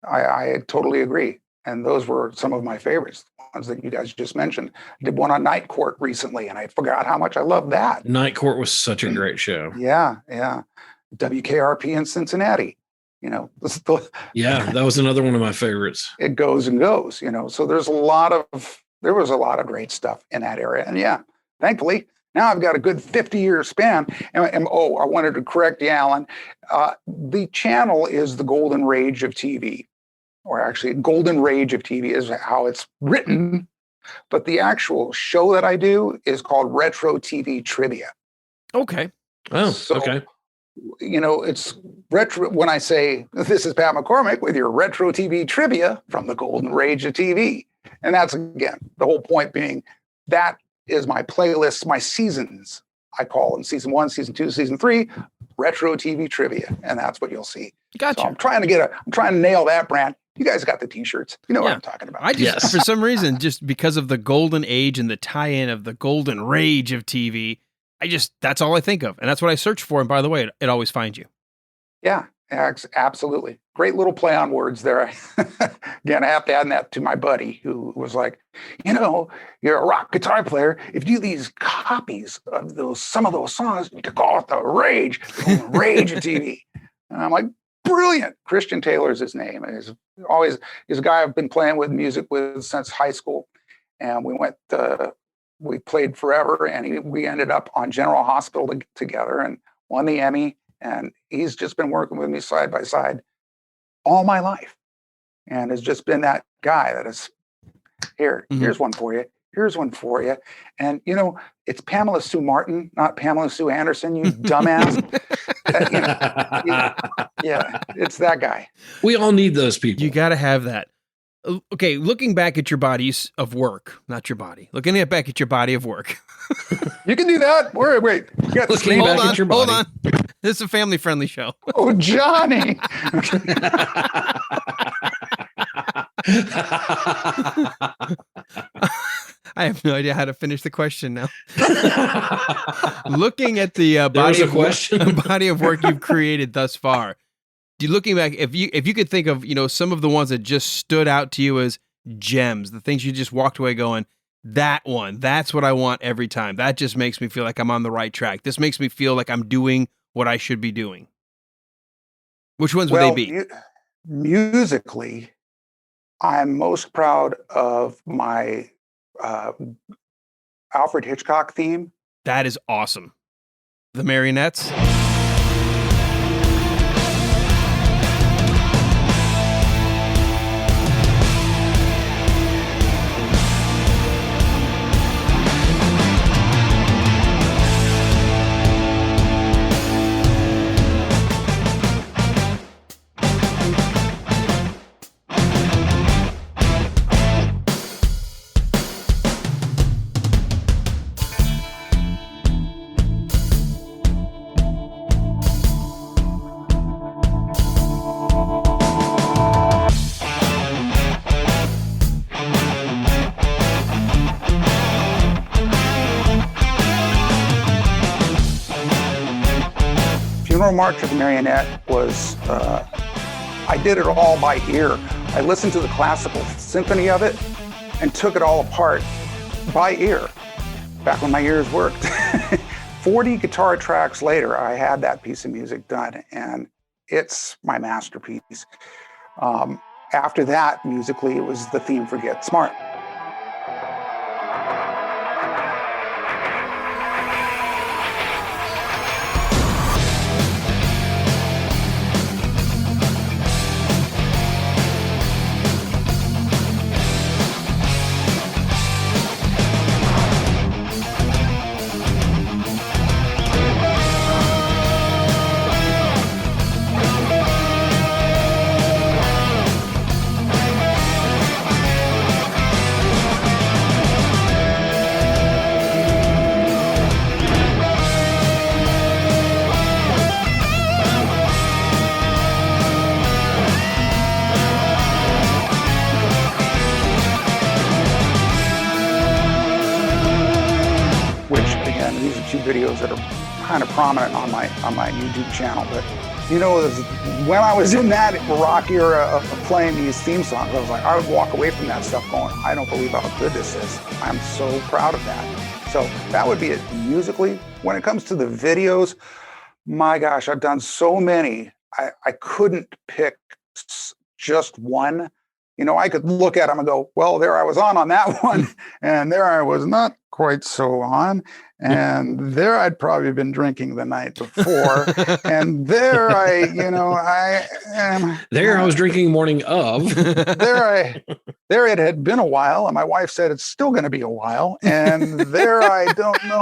I totally agree. And those were some of my favorites, the ones that you guys just mentioned. I did one on Night Court recently, and I forgot how much I loved that. Night Court was such a great show. Yeah. WKRP in Cincinnati. Yeah, that was another one of my favorites. It goes and goes, So there was a lot of great stuff in that area. And yeah, thankfully, now I've got a good 50-year span. And I wanted to correct you, Alan. The channel is the Golden Rage of TV, or actually Golden Rage of TV is how it's written. But the actual show that I do is called Retro TV Trivia. Okay. Oh, so, okay. It's retro. When I say this is Pat McCormack with your Retro TV Trivia from the Golden Rage of TV. And that's, again, the whole point being that is my playlists, my seasons, I call them season 1, season 2, season 3, Retro TV Trivia. And that's what you'll see. Gotcha. So I'm trying to nail that brand. You guys got the t-shirts. You know what I'm talking about. I just, for some reason, just because of the golden age and the tie-in of the Golden Rage of TV, that's all I think of. And that's what I search for. And by the way, it always finds you. Yeah, absolutely. Great little play on words there. Again, I have to add that to my buddy who was like, you're a rock guitar player. If you do these copies of some of those songs, you could call it the Rage of TV. And I'm like, brilliant. Christian Taylor is his name. And he's a guy I've been playing with music with since high school. And we played forever, and we ended up on General Hospital together and won the Emmy. And he's just been working with me side by side all my life, and has just been that guy that is here's one for you. Here's one for you. And, it's Pamela Sue Martin, not Pamela Sue Anderson, you dumbass. Yeah, it's that guy. We all need those people. You got to have that. Okay, looking back at your bodies of work, not your body. Looking back at your body of work. You can do that. Wait. Looking back at your body. Hold on. This is a family-friendly show. Oh, Johnny. I have no idea how to finish the question now. Looking at the body of work you've created thus far, looking back, if you could think of some of the ones that just stood out to you as gems, the things you just walked away going, that's what I want every time. That just makes me feel like I'm on the right track. This makes me feel like I'm doing what I should be doing. Which ones would they be? Musically, I'm most proud of my Alfred Hitchcock theme. That is awesome. The Marionettes. March of the Marionette was, I did it all by ear. I listened to the classical symphony of it and took it all apart by ear, back when my ears worked. 40 guitar tracks later, I had that piece of music done, and it's my masterpiece. After that, musically, it was the theme for Get Smart. prominent on my YouTube channel. But you know, when I was in that rock era of playing these theme songs, I was like, I would walk away from that stuff going, I don't believe how good this is. I'm so proud of that. So that would be it musically. When it comes to the videos, my gosh, I've done so many. I couldn't pick just one. You know, I could look at them and go, well, there I was on that one, and there I was not quite so on, and there I'd probably been drinking the night before, and there I was drinking morning of. there it had been a while, and my wife said it's still going to be a while, and there I don't know.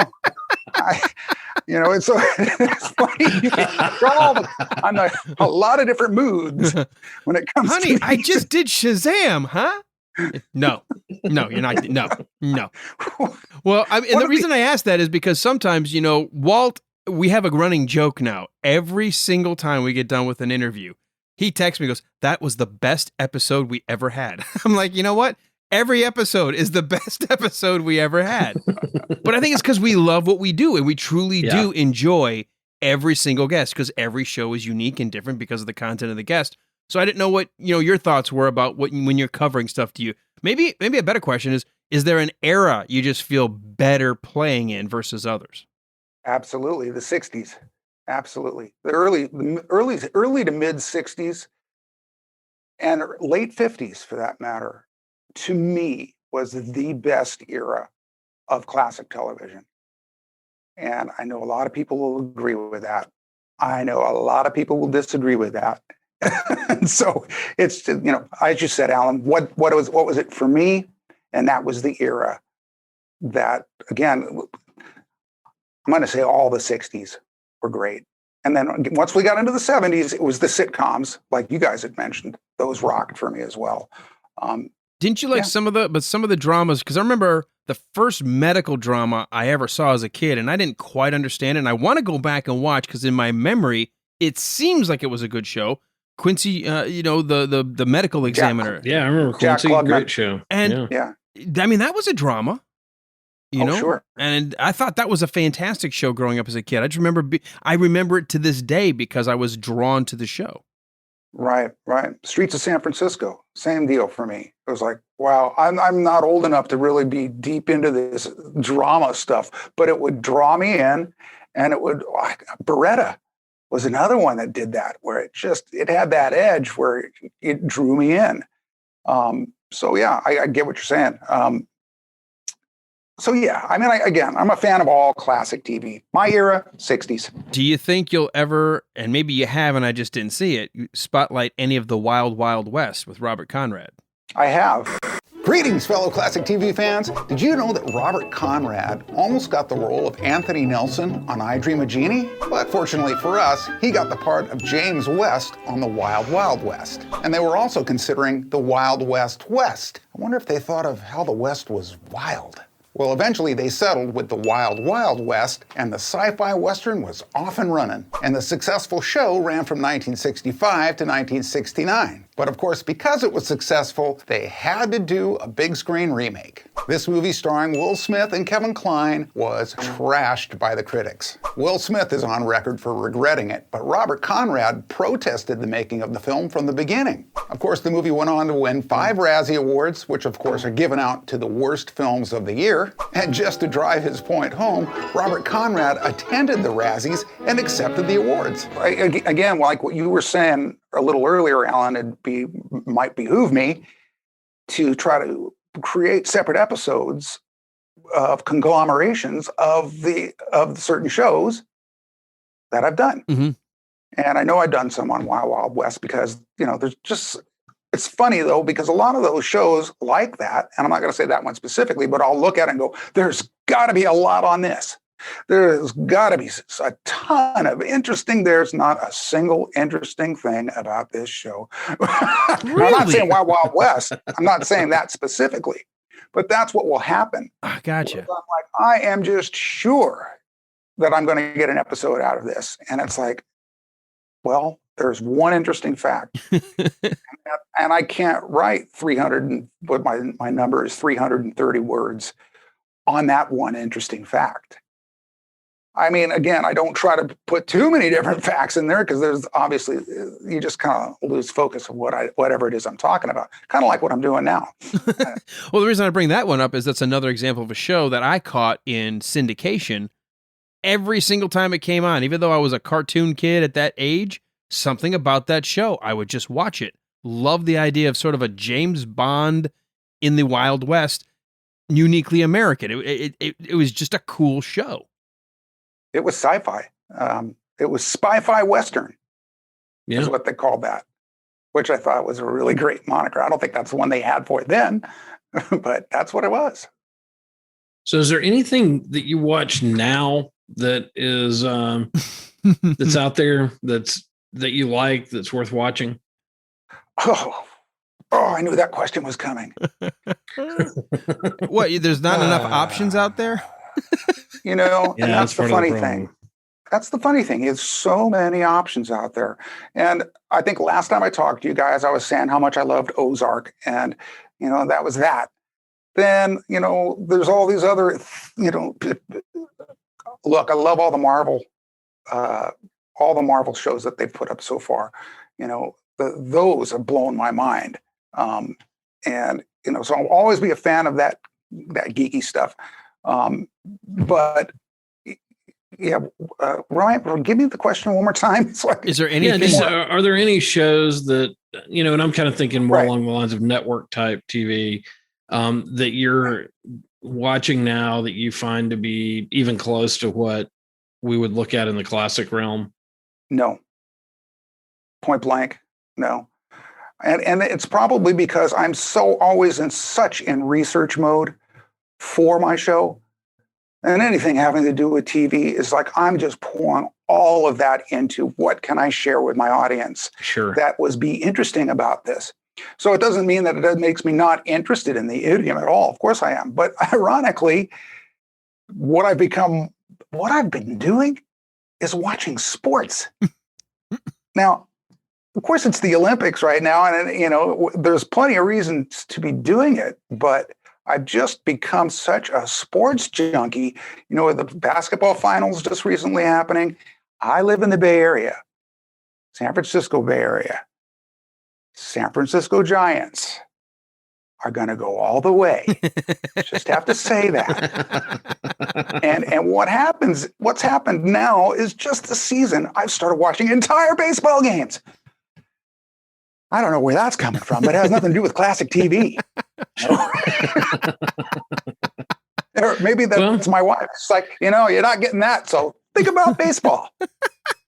It's funny. You can draw on a lot of different moods when it comes Honey, to I just did Shazam, huh? No, you're not. No. Well, and the reason I ask that is because sometimes, Walt, we have a running joke now. Every single time we get done with an interview, he texts me, goes, "That was the best episode we ever had." I'm like, you know what? Every episode is the best episode we ever had. But I think it's because we love what we do, and we truly do enjoy every single guest, because every show is unique and different because of the content of the guest. So I didn't know what your thoughts were about when you're covering stuff. Do you maybe a better question is there an era you just feel better playing in versus others? Absolutely, the '60s. Absolutely, the early to mid '60s and late '50s, for that matter, to me was the best era of classic television. And I know a lot of people will agree with that. I know a lot of people will disagree with that. And so it's, as you said, Alan, what was it for me? And that was the era that, again, I'm going to say all the '60s were great. And then once we got into the '70s, it was the sitcoms, like you guys had mentioned. Those rocked for me as well. Didn't you like some of the dramas? Because I remember the first medical drama I ever saw as a kid, and I didn't quite understand it. And I want to go back and watch, because in my memory, it seems like it was a good show. Quincy, the medical examiner. I remember Quincy, great show. And I mean, that was a drama. You know, sure. And I thought that was a fantastic show growing up as a kid. I just remember it to this day because I was drawn to the show. Right. Streets of San Francisco, same deal for me. It was like, wow, I'm not old enough to really be deep into this drama stuff, but it would draw me in, and Beretta was another one that did that, where it had that edge where it drew me in. So yeah, I get what you're saying. So yeah, I mean, I'm a fan of all classic TV. My era, '60s. Do you think you'll ever, and maybe you have and I just didn't see it, spotlight any of the Wild Wild West with Robert Conrad? I have. Greetings, fellow classic TV fans. Did you know that Robert Conrad almost got the role of Anthony Nelson on I Dream of Jeannie? But fortunately for us, he got the part of James West on the Wild Wild West. And they were also considering the Wild West West. I wonder if they thought of how the West was wild. Well, eventually they settled with the Wild Wild West, and the sci-fi western was off and running. And the successful show ran from 1965 to 1969. But of course, because it was successful, they had to do a big screen remake. This movie, starring Will Smith and Kevin Kline, was trashed by the critics. Will Smith is on record for regretting it, but Robert Conrad protested the making of the film from the beginning. Of course, the movie went on to win 5 Razzie Awards, which of course are given out to the worst films of the year. And just to drive his point home, Robert Conrad attended the Razzies and accepted the awards. Again, like what you were saying a little earlier, Alan, might behoove me to try to create separate episodes of conglomerations of certain shows that I've done. Mm-hmm. And I know I've done some on Wild Wild West because, there's just, it's funny though, because a lot of those shows like that, and I'm not going to say that one specifically, but I'll look at it and go, there's got to be a lot on this. There's got to be a ton of interesting. There's not a single interesting thing about this show. Really? I'm not saying Wild Wild West. I'm not saying that specifically, but that's what will happen. Gotcha. I'm like, I am just sure that I'm going to get an episode out of this. And it's like, well, there's one interesting fact. And I can't write 300, what my number is 330 words on that one interesting fact. I mean, again, I don't try to put too many different facts in there because there's obviously, you just kind of lose focus of whatever it is I'm talking about. Kind of like what I'm doing now. Well, the reason I bring that one up is that's another example of a show that I caught in syndication every single time it came on. Even though I was a cartoon kid at that age, something about that show, I would just watch it. Love the idea of sort of a James Bond in the Wild West, uniquely American. It was just a cool show. It was sci-fi. It was spy-fi Western, is what they called that, which I thought was a really great moniker. I don't think that's the one they had for it then, but that's what it was. So is there anything that you watch now that is that's out there that you like, that's worth watching? Oh, I knew that question was coming. What? There's not enough options out there? And that's the funny thing. That's the funny thing. Is so many options out there. And I think last time I talked to you guys, I was saying how much I loved Ozark, and that was that. Then there's all these other look, I love all the Marvel shows that they've put up so far. Those have blown my mind. So I'll always be a fan of that geeky stuff. But Ryan, give me the question one more time. Is there anything? Are there any shows that, and I'm kind of thinking more along the lines of network type TV, that you're watching now that you find to be even close to what we would look at in the classic realm? No. Point blank. No. And it's probably because I'm so always in research mode for my show. And anything having to do with TV is like I'm just pouring all of that into what can I share with my audience that would be interesting about this. So it doesn't mean that it makes me not interested in the idiom at all. Of course I am. But ironically, what I've been doing is watching sports. Now, of course, it's the Olympics right now, and there's plenty of reasons to be doing it, but I've just become such a sports junkie. The basketball finals just recently happening. I live in the Bay Area, San Francisco Bay Area. San Francisco Giants are going to go all the way. Just have to say that. And what's happened now is just the season. I've started watching entire baseball games. I don't know where that's coming from, but it has nothing to do with classic TV. Or maybe that's my wife. It's like, you're not getting that, so think about baseball.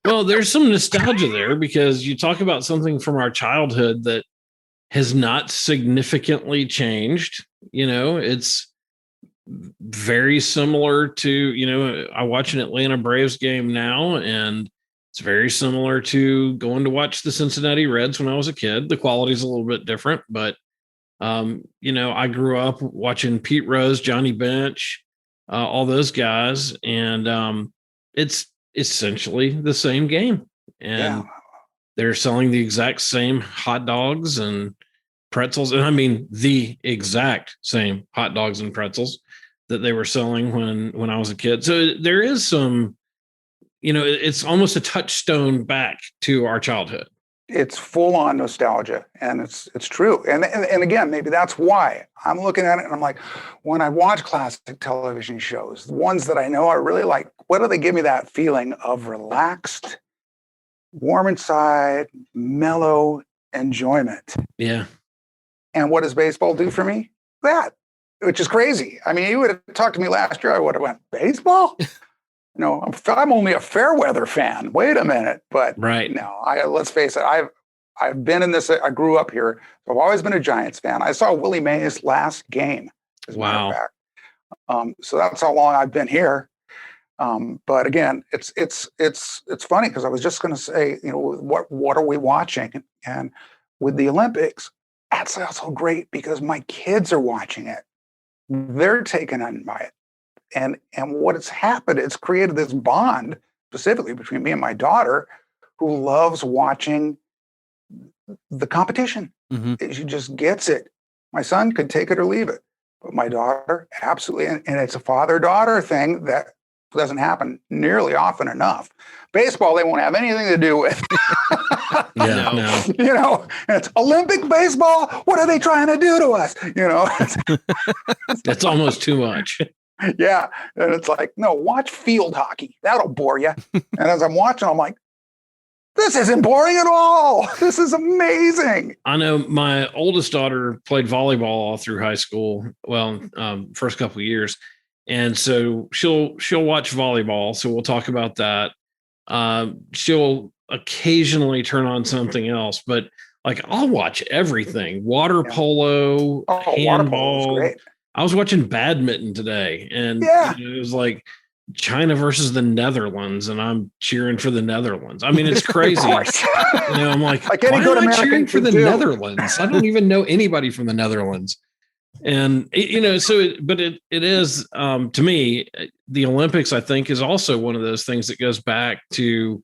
Well, there's some nostalgia there because you talk about something from our childhood that has not significantly changed. It's very similar to, I watch an Atlanta Braves game now, and it's very similar to going to watch the Cincinnati Reds when I was a kid. The quality's a little bit different, but I grew up watching Pete Rose, Johnny Bench, all those guys, and it's essentially the same game. And they're selling the exact same hot dogs and pretzels, and I mean the exact same hot dogs and pretzels that they were selling when I was a kid. So there is some, it's almost a touchstone back to our childhood. It's full on nostalgia, and it's true. And again, maybe that's why I'm looking at it and I'm like, when I watch classic television shows, the ones that I know I really like, what do they give me that feeling of relaxed, warm inside, mellow enjoyment? Yeah. And what does baseball do for me? That, which is crazy. I mean, you would have talked to me last year, I would have went, baseball? I'm only a fair weather fan. Wait a minute. But let's face it, I've been in this, I grew up here. So I've always been a Giants fan. I saw Willie Mays' last game, as a matter of fact. So that's how long I've been here. But again, it's funny because I was just going to say, what are we watching? And with the Olympics, that's also great because my kids are watching it. They're taken in by it. And what has happened, it's created this bond specifically between me and my daughter, who loves watching the competition. Mm-hmm. She just gets it. My son could take it or leave it, but my daughter absolutely. And it's a father-daughter thing that doesn't happen nearly often enough. Baseball, they won't have anything to do with. Yeah, no. You know, and it's Olympic baseball. What are they trying to do to us? You know, That's almost too much. yeah. And it's like, no, watch field hockey. That'll bore you. And as I'm watching, I'm like, this isn't boring at all. This is amazing. I know my oldest daughter played volleyball all through high school. Well, first couple of years. And so she'll watch volleyball. So we'll talk about that. She'll occasionally turn on something else, but like I'll watch everything. Water polo, handball. Great. I was watching badminton today, and it was like China versus the Netherlands, and I'm cheering for the Netherlands. I mean, it's crazy. I'm like why am I cheering for the Netherlands? I don't even know anybody from the Netherlands. And it is to me, the Olympics, I think, is also one of those things that goes back to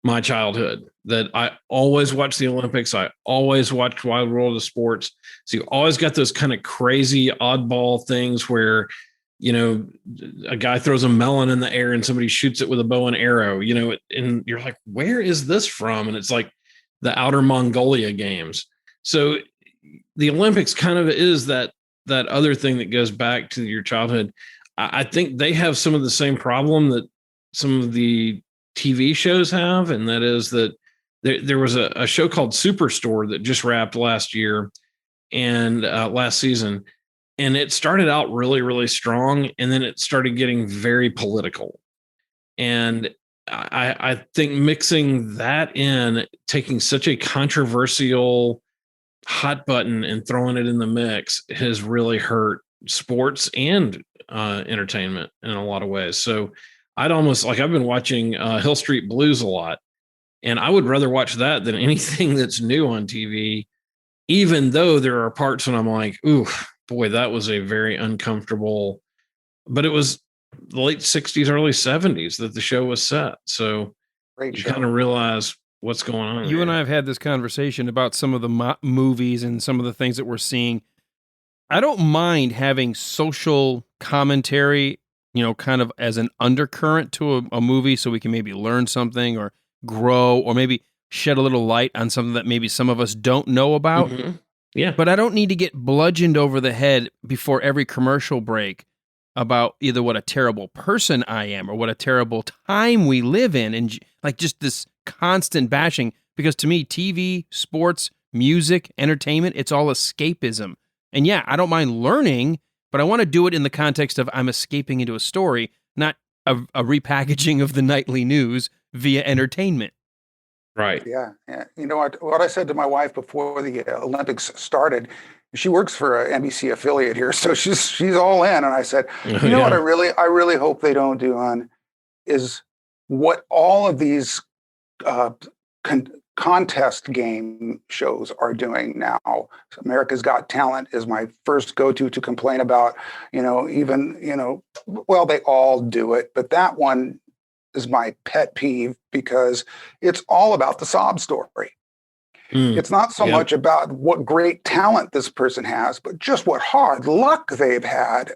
my childhood, that I always watched the Olympics. I always watched Wild World of Sports. So you always got those kind of crazy oddball things where, a guy throws a melon in the air and somebody shoots it with a bow and arrow, and you're like, where is this from? And it's like the Outer Mongolia Games. So the Olympics kind of is that other thing that goes back to your childhood. I think they have some of the same problem that some of the TV shows have, and that is that there was a show called Superstore that just wrapped last year and last season, and it started out really, really strong, and then it started getting very political. And I think mixing that in, taking such a controversial hot button and throwing it in the mix has really hurt sports and entertainment in a lot of ways. So I've been watching Hill Street Blues a lot, and I would rather watch that than anything that's new on TV, even though there are parts when I'm like, ooh, boy, that was a very uncomfortable, but it was the late 60s, early 70s that the show was set. So you kind of realize what's going on. You and I have had this conversation about some of the movies and some of the things that we're seeing. I don't mind having social commentary, kind of as an undercurrent to a movie, so we can maybe learn something or grow, or maybe shed a little light on something that maybe some of us don't know about. Mm-hmm. Yeah. But I don't need to get bludgeoned over the head before every commercial break about either what a terrible person I am or what a terrible time we live in, and like just this constant bashing. Because to me, TV, sports, music, entertainment, it's all escapism. And yeah, I don't mind learning, but I want to do it in the context of I'm escaping into a story, not a repackaging of the nightly news via entertainment. Right. Yeah. You know what I said to my wife before the Olympics started, she works for an NBC affiliate here, so she's all in. And I said, you know what I really hope they don't do on is what all of these contest game shows are doing now. So America's Got Talent is my first go-to to complain about, well, they all do it, but that one is my pet peeve because it's all about the sob story. It's not so much about what great talent this person has, but just what hard luck they've had,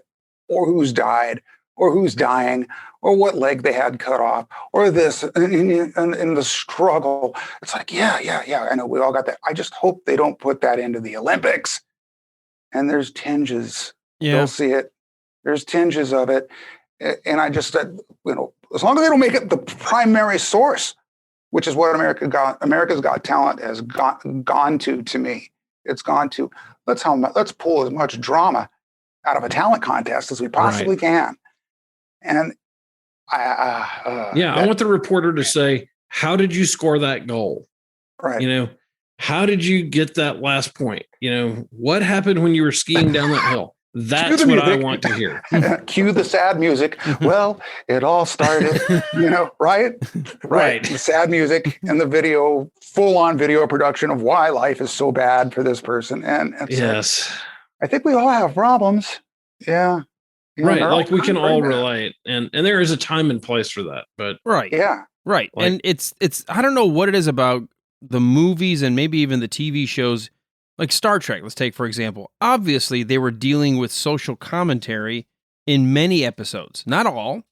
or who's died, or who's dying, or what leg they had cut off, or this, and the struggle. It's like, yeah, I know we all got that. I just hope they don't put that into the Olympics. And there's tinges. You'll see it. There's tinges of it. And I just said, as long as they don't make it the primary source, which is what America's Got Talent has gone to me. It's gone to, let's pull as much drama out of a talent contest as we possibly can. And I want the reporter to say, how did you score that goal? Right. How did you get that last point? What happened when you were skiing down that hill? That's what I want to hear. Cue the sad music. Well, it all started, right? Right. The sad music and the full-on video production of why life is so bad for this person. And yes, I think we all have problems. Yeah. Right. Like we can all relate. And there is a time and place for that. But right. Yeah. Right. And it's I don't know what it is about the movies and maybe even the TV shows. Like Star Trek, let's take for example. Obviously, they were dealing with social commentary in many episodes. Not all,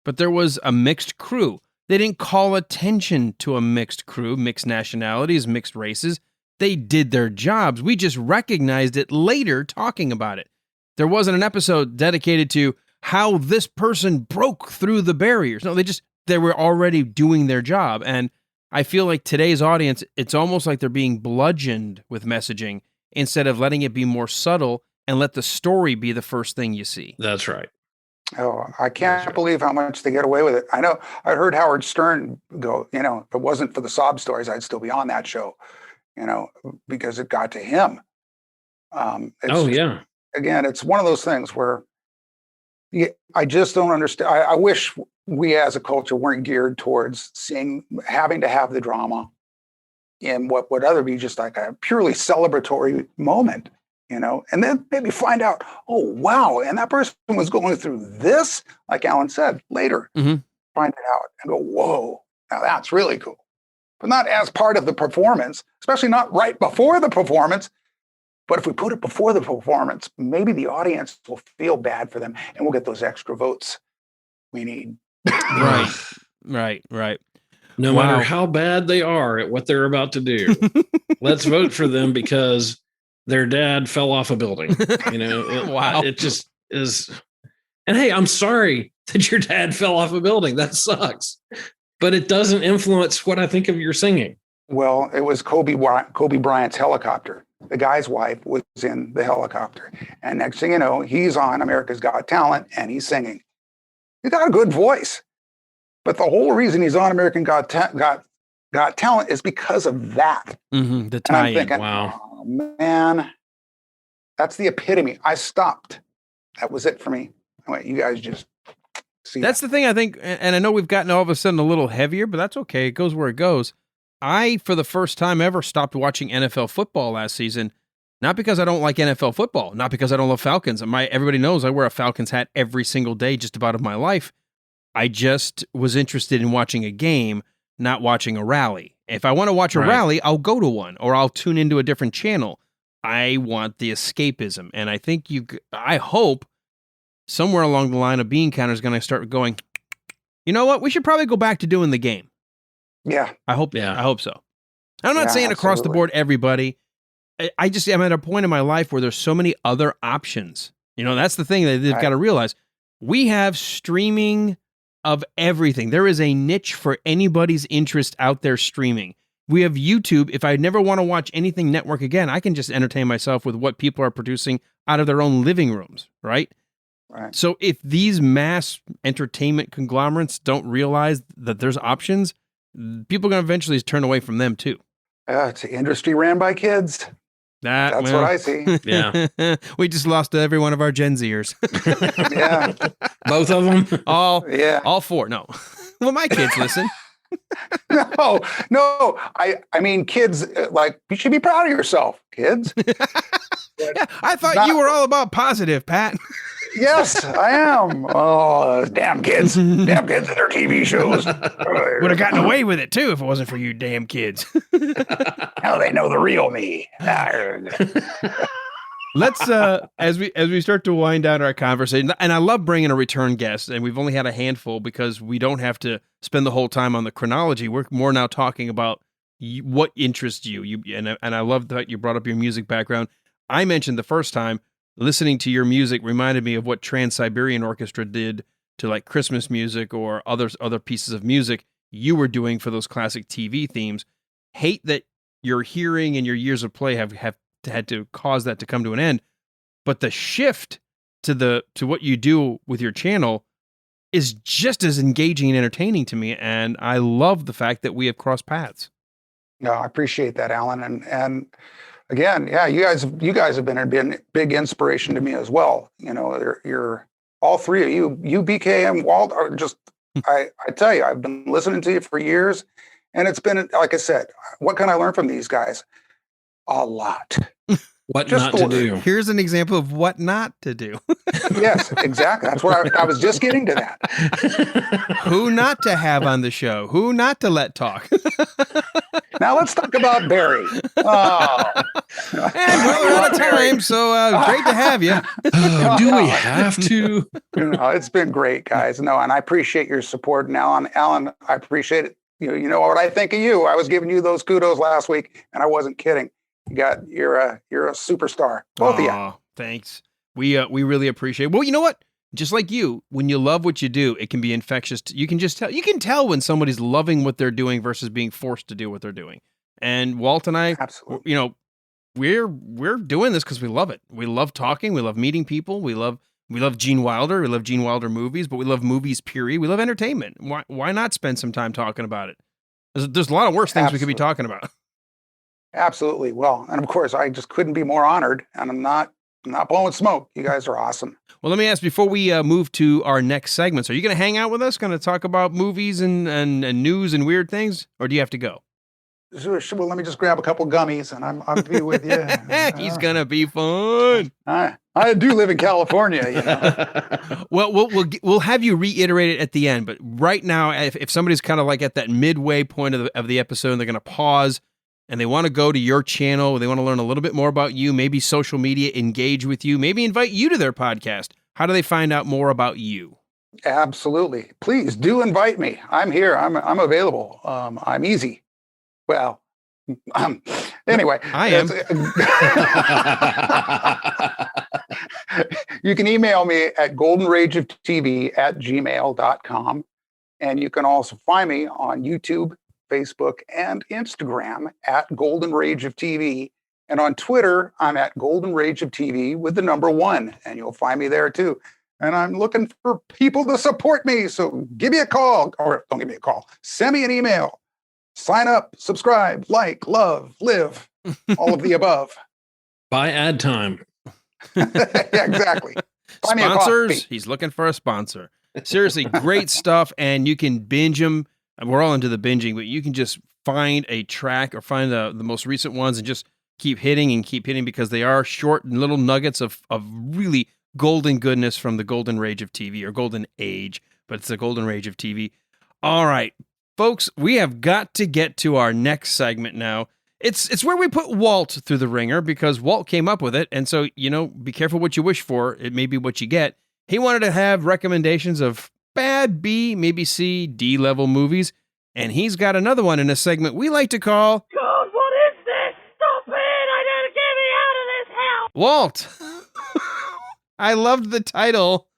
but there was a mixed crew. They didn't call attention to a mixed crew, mixed nationalities, mixed races. They did their jobs. We just recognized it later talking about it. There wasn't an episode dedicated to how this person broke through the barriers. No, they were already doing their job. And I feel like today's audience, it's almost like they're being bludgeoned with messaging instead of letting it be more subtle and let the story be the first thing you see. That's right. Oh, I can't believe how much they get away with it. I know I heard Howard Stern go, if it wasn't for the sob stories, I'd still be on that show, because it got to him. Again, it's one of those things where I just don't understand. I wish we as a culture weren't geared towards having to have the drama in what would other be just like a purely celebratory moment, and then maybe find out, oh, wow, and that person was going through this, like Alan said, later, find it out and go, whoa, now that's really cool. But not as part of the performance, especially not right before the performance. But if we put it before the performance, maybe the audience will feel bad for them and we'll get those extra votes we need. Right. No matter how bad they are at what they're about to do, let's vote for them because their dad fell off a building. It just is. And hey, I'm sorry that your dad fell off a building. That sucks. But it doesn't influence what I think of your singing. Well, it was Kobe Bryant's helicopter. The guy's wife was in the helicopter. And next thing you know, he's on America's Got Talent and he's singing. He's got a good voice. But the whole reason he's on American Got Talent is because of that. The tie-in. Wow. Oh, man, that's the epitome. I stopped. That was it for me. Anyway, you guys just see. That's the thing, I think, and I know we've gotten all of a sudden a little heavier, but that's okay. It goes where it goes. I, for the first time ever, stopped watching NFL football last season. Not because I don't like NFL football, not because I don't love Falcons. Everybody knows I wear a Falcons hat every single day just about of my life. I just was interested in watching a game, not watching a rally. If I want to watch a rally, I'll go to one or I'll tune into a different channel. I want the escapism. And I hope somewhere along the line a bean counter is going to start going, you know what? We should probably go back to doing the game. Yeah. I hope so. I'm not saying across the board, everybody. I'm at a point in my life where there's so many other options. That's the thing that they've got to realize. We have streaming of everything. There is a niche for anybody's interest out there streaming. We have YouTube. If I never want to watch anything network again, I can just entertain myself with what people are producing out of their own living rooms, right? Right. So if these mass entertainment conglomerates don't realize that there's options, people are going to eventually turn away from them too. It's an industry ran by kids. That's what I see. Yeah. We just lost every one of our Gen Zers. Yeah. Both of them? All four. No. Well, my kids listen. No. I mean, kids, you should be proud of yourself, kids. Yeah, I thought you were all about positive, Pat. Yes, I am. Oh, damn kids. Damn kids and their TV shows. Would have gotten away with it, too, if it wasn't for you damn kids. Now they know the real me. Let's, as we start to wind down our conversation, and I love bringing a return guest, and we've only had a handful because we don't have to spend the whole time on the chronology. We're more now talking about what interests you. And I love that you brought up your music background. I mentioned the first time, listening to your music reminded me of what Trans-Siberian Orchestra did to like Christmas music or other pieces of music you were doing for those classic TV themes. Hate that your hearing and your years of play have had to cause that to come to an end. But the shift to what you do with your channel is just as engaging and entertaining to me. And I love the fact that we have crossed paths. No, I appreciate that, Alan. And again, yeah, you guys have been a big inspiration to me as well. You're all three of you, BK and Walt are just, I tell you, I've been listening to you for years, and it's been, like I said, what can I learn from these guys? A lot. What not to do. Here's an example of what not to do. Yes, exactly. That's what I was just getting to that. Who not to have on the show. Who not to let talk. Now let's talk about Barry. Oh. And we're out of time, so great to have you. Do we have to? It's been great, guys. No, and I appreciate your support. And Alan, I appreciate it. You know what I think of you. I was giving you those kudos last week, and I wasn't kidding. You're a superstar, both of you. Thanks. We really appreciate it. Well, you know what? Just like you, when you love what you do, it can be infectious. You can just tell. You can tell when somebody's loving what they're doing versus being forced to do what they're doing. And Walt and I, absolutely, we're doing this because we love it. We love talking. We love meeting people. We love Gene Wilder. We love Gene Wilder movies, but we love movies. Period. We love entertainment. Why not spend some time talking about it? There's a lot of worse things we could be talking about. Absolutely. Well, and of course, I just couldn't be more honored. And I'm not blowing smoke. You guys are awesome. Well, let me ask, before we move to our next segments, are you going to hang out with us? Going to talk about movies and news and weird things? Or do you have to go? Sure. Well, let me just grab a couple gummies and I'll be with you. He's going to be fun. I do live in California, you know. Well, we'll have you reiterate it at the end. But right now, if somebody's kind of like at that midway point of the episode and they're going to pause and they want to go to your channel, they want to learn a little bit more about you, maybe social media, engage with you, maybe invite you to their podcast. How do they find out more about you? Absolutely. Please do invite me. I'm here. I'm available. I'm easy. Well, anyway. I am. You can email me at goldenrageoftv@gmail.com. And you can also find me on YouTube, Facebook, and Instagram at Golden Rage of TV. And on Twitter, I'm at Golden Rage of TV with the number 1. And you'll find me there too. And I'm looking for people to support me. So give me a call, or don't give me a call. Send me an email. Sign up, subscribe, like, love, live, all of the above. Buy ad time. Yeah, exactly. Buy me a Sponsors. coffee. He's looking for a sponsor. Seriously, great stuff. And you can binge them. We're all into the binging, but you can just find a track or find the most recent ones and just keep hitting because they are short and little nuggets of really golden goodness from the golden rage of TV, or golden age, but it's the golden rage of TV. All right, folks, we have got to get to our next segment now. It's where we put Walt through the ringer because Walt came up with it. And so, be careful what you wish for. It may be what you get. He wanted to have recommendations of bad B, maybe C, D level movies. And he's got another one in a segment we like to call God, what is this? Stop it! I don't get me out of this hell! Walt. I loved the title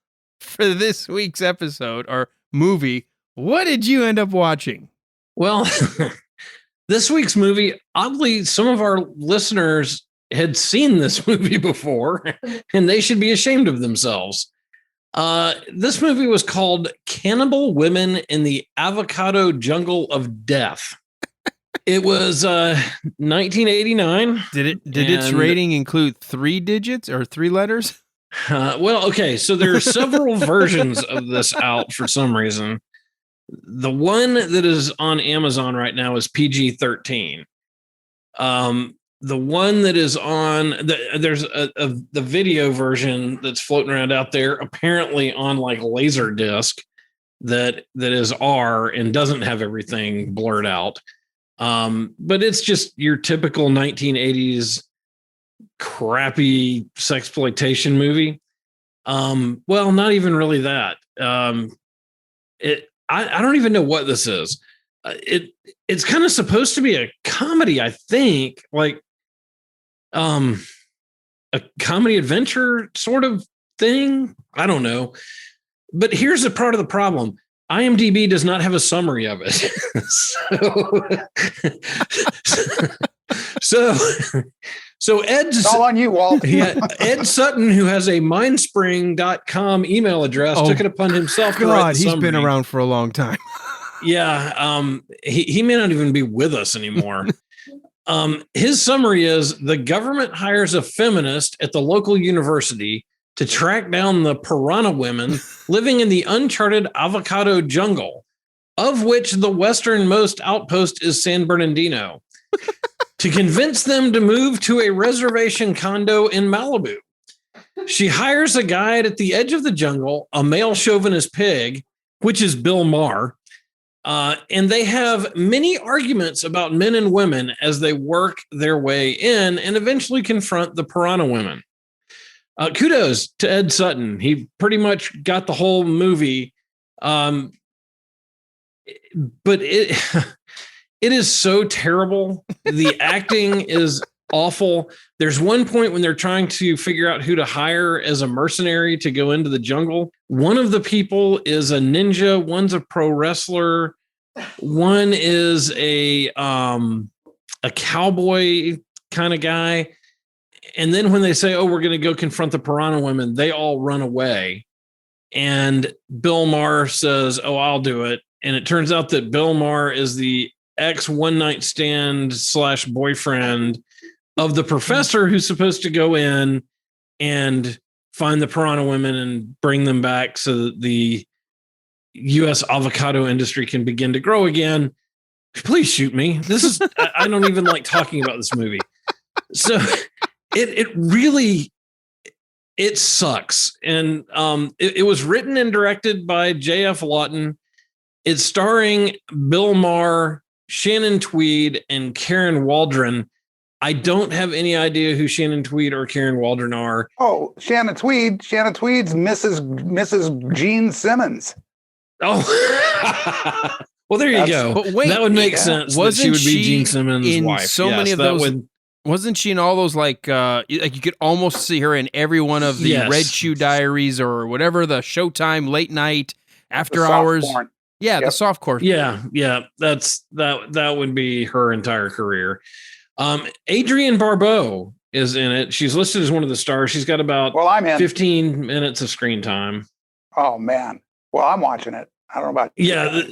for this week's episode or movie. What did you end up watching? Well, this week's movie, oddly, some of our listeners had seen this movie before, and they should be ashamed of themselves. This movie was called Cannibal Women in the Avocado Jungle of Death. It was 1989. Did its rating include 3 digits or 3 letters? Well, okay, so there are several versions of this out for some reason. The one that is on Amazon right now is PG-13. The one that is on there's the video version that's floating around out there, apparently on like Laserdisc, that is R and doesn't have everything blurred out. But it's just your typical 1980s crappy sexploitation movie. Well, not even really that. I don't even know what this is. It's kind of supposed to be a comedy, I think, like a comedy adventure sort of thing. I don't know. But here's a part of the problem. IMDb does not have a summary of it. So Ed's it's all on you, Walt. Ed Sutton, who has a mindspring.com email address, took it upon himself to write the he's summary. been around for a long time. Yeah, he may not even be with us anymore. His summary is: the government hires a feminist at the local university to track down the piranha women living in the uncharted avocado jungle, of which the westernmost outpost is San Bernardino, to convince them to move to a reservation condo in Malibu. She hires a guide at the edge of the jungle, a male chauvinist pig, which is Bill Maher, And they have many arguments about men and women as they work their way in and eventually confront the piranha women. Kudos to Ed Sutton. He pretty much got the whole movie. But it is so terrible. The acting is awful. There's one point when they're trying to figure out who to hire as a mercenary to go into the jungle. One of the people is a ninja. One's a pro wrestler. One is a cowboy kind of guy. And then when they say, oh, we're going to go confront the piranha women, they all run away. And Bill Maher says, oh, I'll do it. And it turns out that Bill Maher is the ex one night stand / boyfriend of the professor who's supposed to go in and find the piranha women and bring them back so that the U.S. avocado industry can begin to grow again. Please shoot me. This is, I don't even like talking about this movie. So it really sucks. And it was written and directed by J.F. Lawton. It's starring Bill Maher, Shannon Tweed, and Karen Waldron. I don't have any idea who Shannon Tweed or Karen Waldron are. Oh, Shannon Tweed. Shannon Tweed's Mrs. Gene Simmons. Oh, well, there you go. But wait, that would make sense. That she would be Gene Simmons' in wife. So many of those. Wasn't she in all those like you could almost see her in every one of the Red Shoe Diaries or whatever, the Showtime late night after hours. Porn. Yeah, the softcore. Yeah. That would be her entire career. Adrienne Barbeau is in it. She's listed as one of the stars. She's got about 15 minutes of screen time. Oh man. Well, I'm watching it. I don't know about you. Yeah,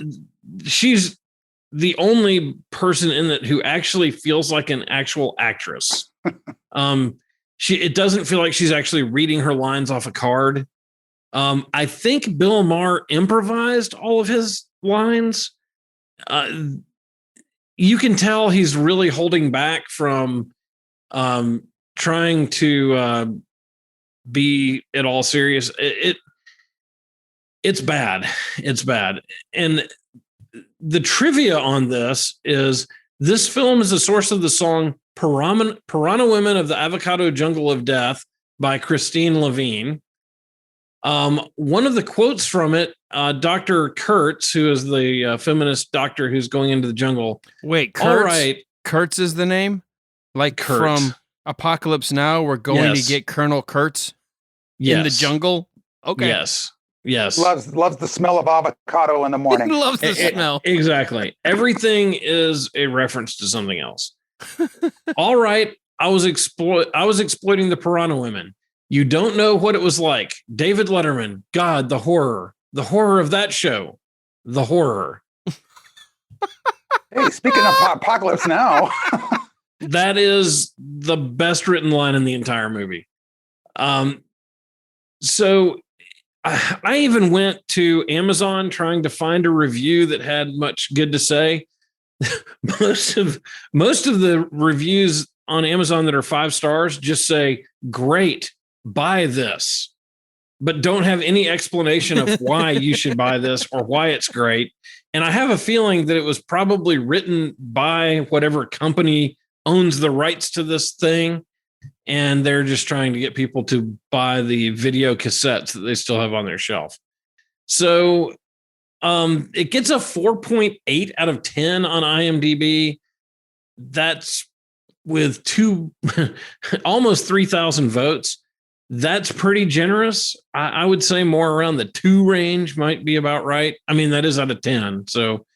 she's the only person in it who actually feels like an actual actress. It doesn't feel like she's actually reading her lines off a card. I think Bill Maher improvised all of his lines. You can tell he's really holding back from trying to be at all serious. It's bad. It's bad. And the trivia on this is this film is a source of the song Piranha Women of the Avocado Jungle of Death by Christine Levine. One of the quotes from it, Dr. Kurtz, who is the feminist doctor who's going into the jungle. Wait, Kurtz? All right. Kurtz is the name? Like Kurtz. From Apocalypse Now, we're going to get Colonel Kurtz in the jungle? Okay. Yes. Loves the smell of avocado in the morning. Loves the smell. Exactly. Everything is a reference to something else. All right. I was exploiting the piranha women. You don't know what it was like. David Letterman. God, the horror of that show. The horror. Hey, speaking of Apocalypse Now. That is the best written line in the entire movie. So I even went to Amazon trying to find a review that had much good to say. Most of the reviews on Amazon that are 5 stars just say, great, buy this, but don't have any explanation of why you should buy this or why it's great. And I have a feeling that it was probably written by whatever company owns the rights to this thing. And they're just trying to get people to buy the video cassettes that they still have on their shelf. So it gets a 4.8 out of 10 on IMDb. That's with almost 3,000 votes. That's pretty generous. I would say more around the 2 range might be about right. I mean, that is out of 10. So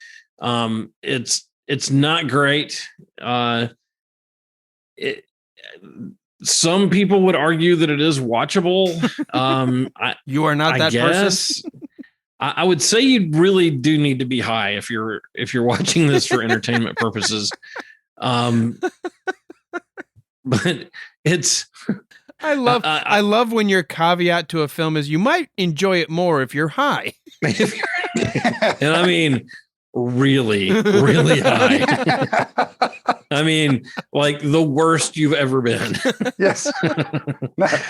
it's not great. Some people would argue that it is watchable. You are not that person. I would say you really do need to be high if you're watching this for entertainment purposes. But it's. I love when your caveat to a film is you might enjoy it more if you're high. And I mean, really, really high. I mean, like the worst you've ever been. Yes.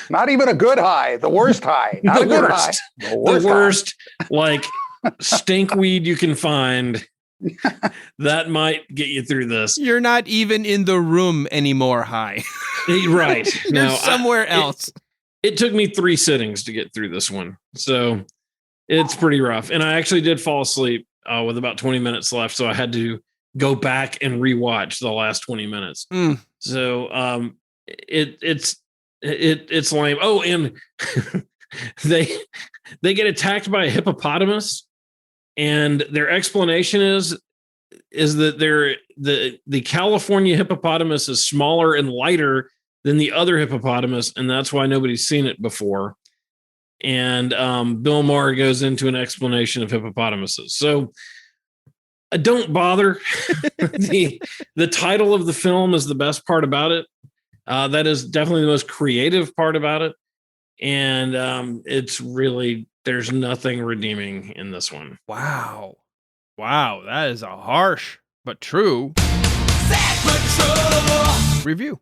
Not even a good high. The worst high. Not a good high. The worst, like stinkweed you can find That might get you through this. You're not even in the room anymore, Hi. Right. You're somewhere else. It took me 3 sittings to get through this one. So it's pretty rough. And I actually did fall asleep with about 20 minutes left. So I had to go back and rewatch the last 20 minutes. So it's lame. Oh, and they get attacked by a hippopotamus, and their explanation is that the California hippopotamus is smaller and lighter than the other hippopotamus, and that's why nobody's seen it before. And Bill Maher goes into an explanation of hippopotamuses. So don't bother. The title of the film is the best part about it. That is definitely the most creative part about it. And it's really, there's nothing redeeming in this one. Wow. That is a harsh but true review.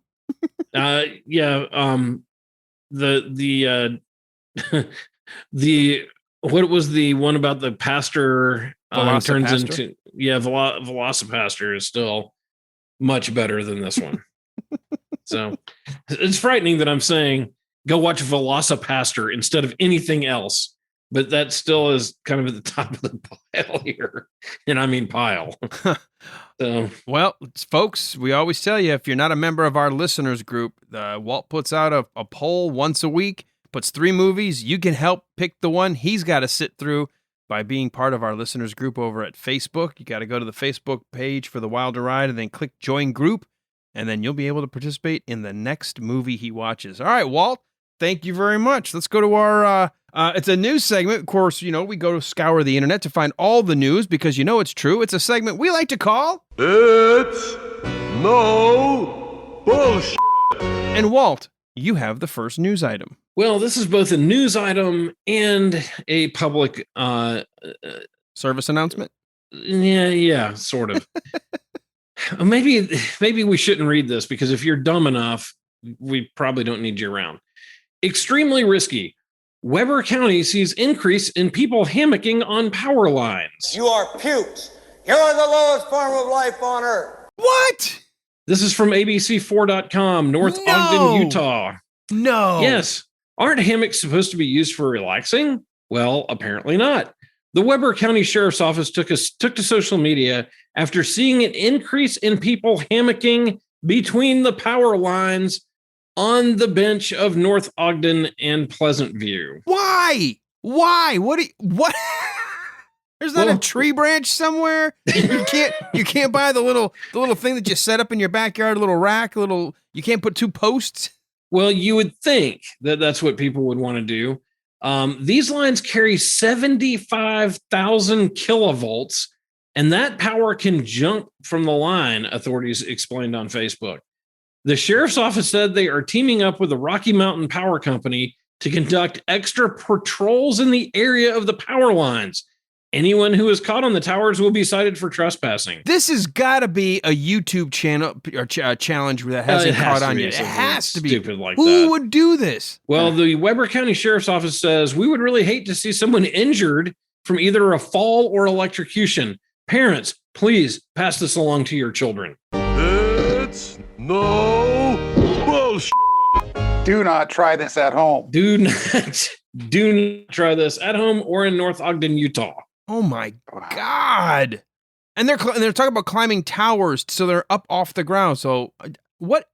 The what was the one about the pastor turns into Velocipaster is still much better than this one. So it's frightening that I'm saying go watch Velocipaster instead of anything else, but that still is kind of at the top of the pile here, and I mean pile. So, well, folks, we always tell you, if you're not a member of our listeners group, Walt puts out a poll once a week, puts 3 movies. You can help pick the one he's got to sit through by being part of our listeners group over at Facebook. You got to go to the Facebook page for The Wilder Ride and then click Join Group, and then you'll be able to participate in the next movie he watches. All right, Walt, thank you very much. Let's go to our, it's a news segment. Of course, we go to scour the internet to find all the news because it's true. It's a segment we like to call It's No Bullshit. And Walt, you have the first news item. Well, this is both a news item and a public service announcement. Yeah, sort of. Maybe we shouldn't read this because if you're dumb enough, we probably don't need you around. Extremely risky. Weber County sees increase in people hammocking on power lines. You are pukes. You are the lowest form of life on earth. What? This is from ABC4.com, North Ogden, Utah. No. Yes. Aren't hammocks supposed to be used for relaxing? Well, apparently not. The Weber County Sheriff's Office took to social media after seeing an increase in people hammocking between the power lines on the bench of North Ogden and Pleasant View. Why? What? There's not a tree branch somewhere. You can't buy the little thing that you set up in your backyard, a little rack, you can't put 2 posts. Well, you would think that that's what people would want to do. These lines carry 75,000 kilovolts, and that power can jump from the line, authorities explained on Facebook. The sheriff's office said they are teaming up with the Rocky Mountain Power Company to conduct extra patrols in the area of the power lines. Anyone who is caught on the towers will be cited for trespassing. This has got to be a YouTube channel or challenge that hasn't caught on yet. It has to be stupid like Who that. would do this? Well, the Weber County Sheriff's Office says we would really hate to see someone injured from either a fall or electrocution. Parents, please pass this along to your children. It's no bullshit. Do not try this at home. Do not try this at home or in North Ogden, Utah. Oh my God. And they're talking about climbing towers so they're up off the ground. So what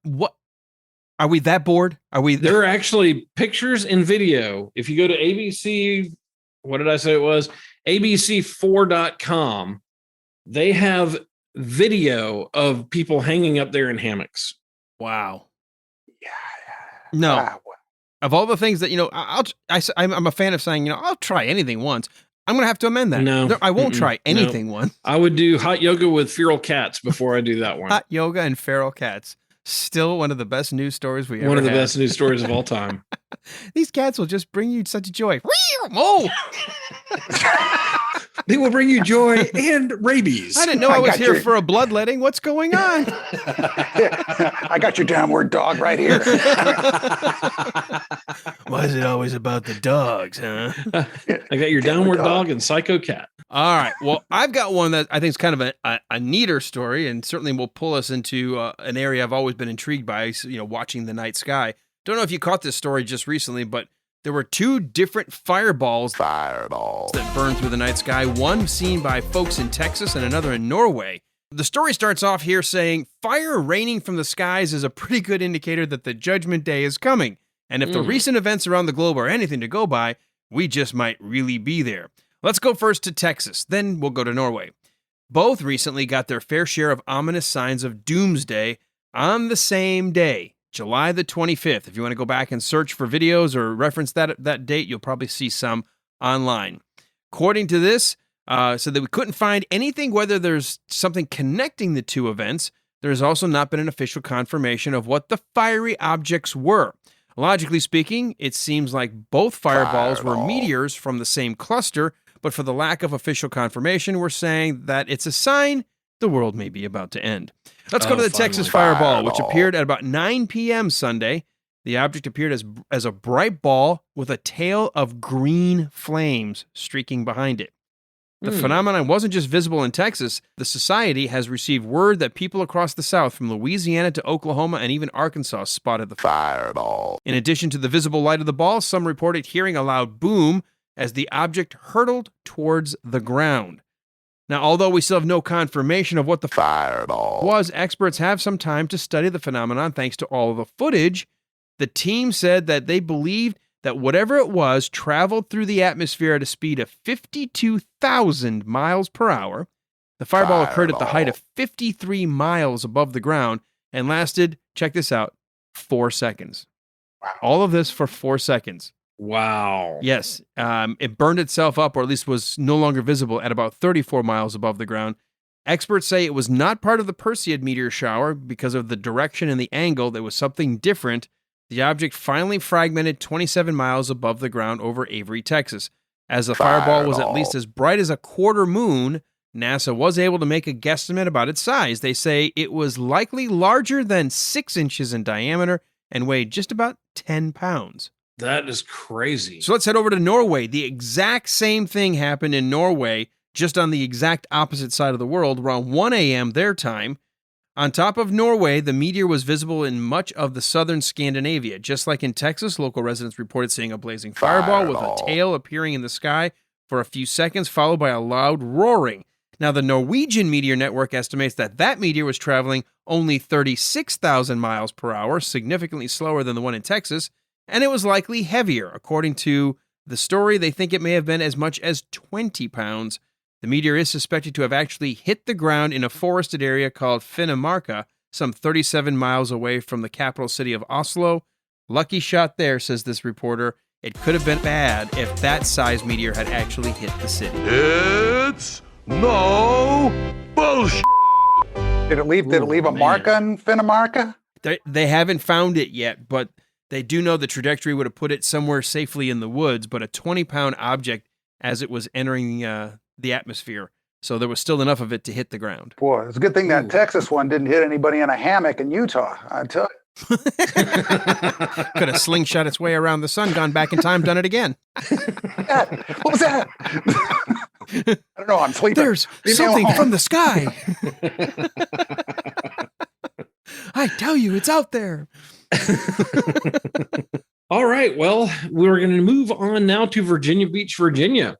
are we that bored? There are actually pictures and video. If you go to ABC, what did I say it was? ABC4.com. They have video of people hanging up there in hammocks. Wow. Yeah. No. Wow. Of all the things that, I'm a fan of saying, I'll try anything once. I'm going to have to amend that. No. I won't try anything once. I would do hot yoga with feral cats before I do that one. Hot yoga and feral cats. Still one of the best news stories we ever had. One of the best news stories of all time. These cats will just bring you such joy. Oh! They will bring you joy and rabies. I didn't know I was here for a bloodletting. What's going on? I got your downward dog right here. Why is it always about the dogs, huh? I got your downward dog and psycho cat. All right. Well, I've got one that I think is kind of a neater story, and certainly will pull us into an area I've always been intrigued by, watching the night sky. Don't know if you caught this story just recently, but there were two different fireballs that burned through the night sky, one seen by folks in Texas and another in Norway. The story starts off here saying, fire raining from the skies is a pretty good indicator that the Judgment Day is coming. And if the recent events around the globe are anything to go by, we just might really be there. Let's go first to Texas, then we'll go to Norway. Both recently got their fair share of ominous signs of doomsday on the same day, July the 25th. If you want to go back and search for videos or reference that date, you'll probably see some online. According to this, so that we couldn't find anything whether there's something connecting the two events. There's also not been an official confirmation of what the fiery objects were. Logically speaking, it seems like both fireballs were meteors from the same cluster, but for the lack of official confirmation, we're saying that it's a sign the world may be about to end. Let's go to the Texas fireball, which appeared at about 9 p.m. Sunday. The object appeared as a bright ball with a tail of green flames streaking behind it. The phenomenon wasn't just visible in Texas. The society has received word that people across the South, from Louisiana to Oklahoma and even Arkansas, spotted the fireball. In addition to the visible light of the ball, some reported hearing a loud boom as the object hurtled towards the ground. Now, although we still have no confirmation of what the fireball was, experts have some time to study the phenomenon thanks to all of the footage. The team said that they believed that whatever it was traveled through the atmosphere at a speed of 52,000 miles per hour. The fireball occurred at the height of 53 miles above the ground and lasted, check this out, 4 seconds. Wow. All of this for 4 seconds. Wow. Yes. It burned itself up, or at least was no longer visible, at about 34 miles above the ground. Experts say it was not part of the Perseid meteor shower because of the direction and the angle. There was something different. The object finally fragmented 27 miles above the ground over Avery, Texas. As the fireball was at least as bright as a quarter moon, NASA was able to make a guesstimate about its size. They say it was likely larger than 6 inches in diameter and weighed just about 10 pounds. That is crazy. So let's head over to Norway. The exact same thing happened in Norway, just on the exact opposite side of the world, around 1 a.m. their time. On top of Norway, the meteor was visible in much of the southern Scandinavia. Just like in Texas, local residents reported seeing a blazing fireball with a tail appearing in the sky for a few seconds, followed by a loud roaring. Now, the Norwegian Meteor Network estimates that meteor was traveling only 36,000 miles per hour, significantly slower than the one in Texas, and it was likely heavier. According to the story, they think it may have been as much as 20 pounds. The meteor is suspected to have actually hit the ground in a forested area called Finnmark, some 37 miles away from the capital city of Oslo. Lucky shot there, says this reporter. It could have been bad if that size meteor had actually hit the city. It's no bullshit. Did it leave a mark on Finnmark? They haven't found it yet, but they do know the trajectory would have put it somewhere safely in the woods, but a 20-pound object as it was entering the atmosphere. So there was still enough of it to hit the ground. Boy, it's a good thing that Texas one didn't hit anybody in a hammock in Utah, I tell you. Could have slingshot its way around the sun, gone back in time, done it again. What was that? I don't know, I'm sleeping. There's something from the sky. I tell you, it's out there. All right, well, we're going to move on now to Virginia Beach, Virginia.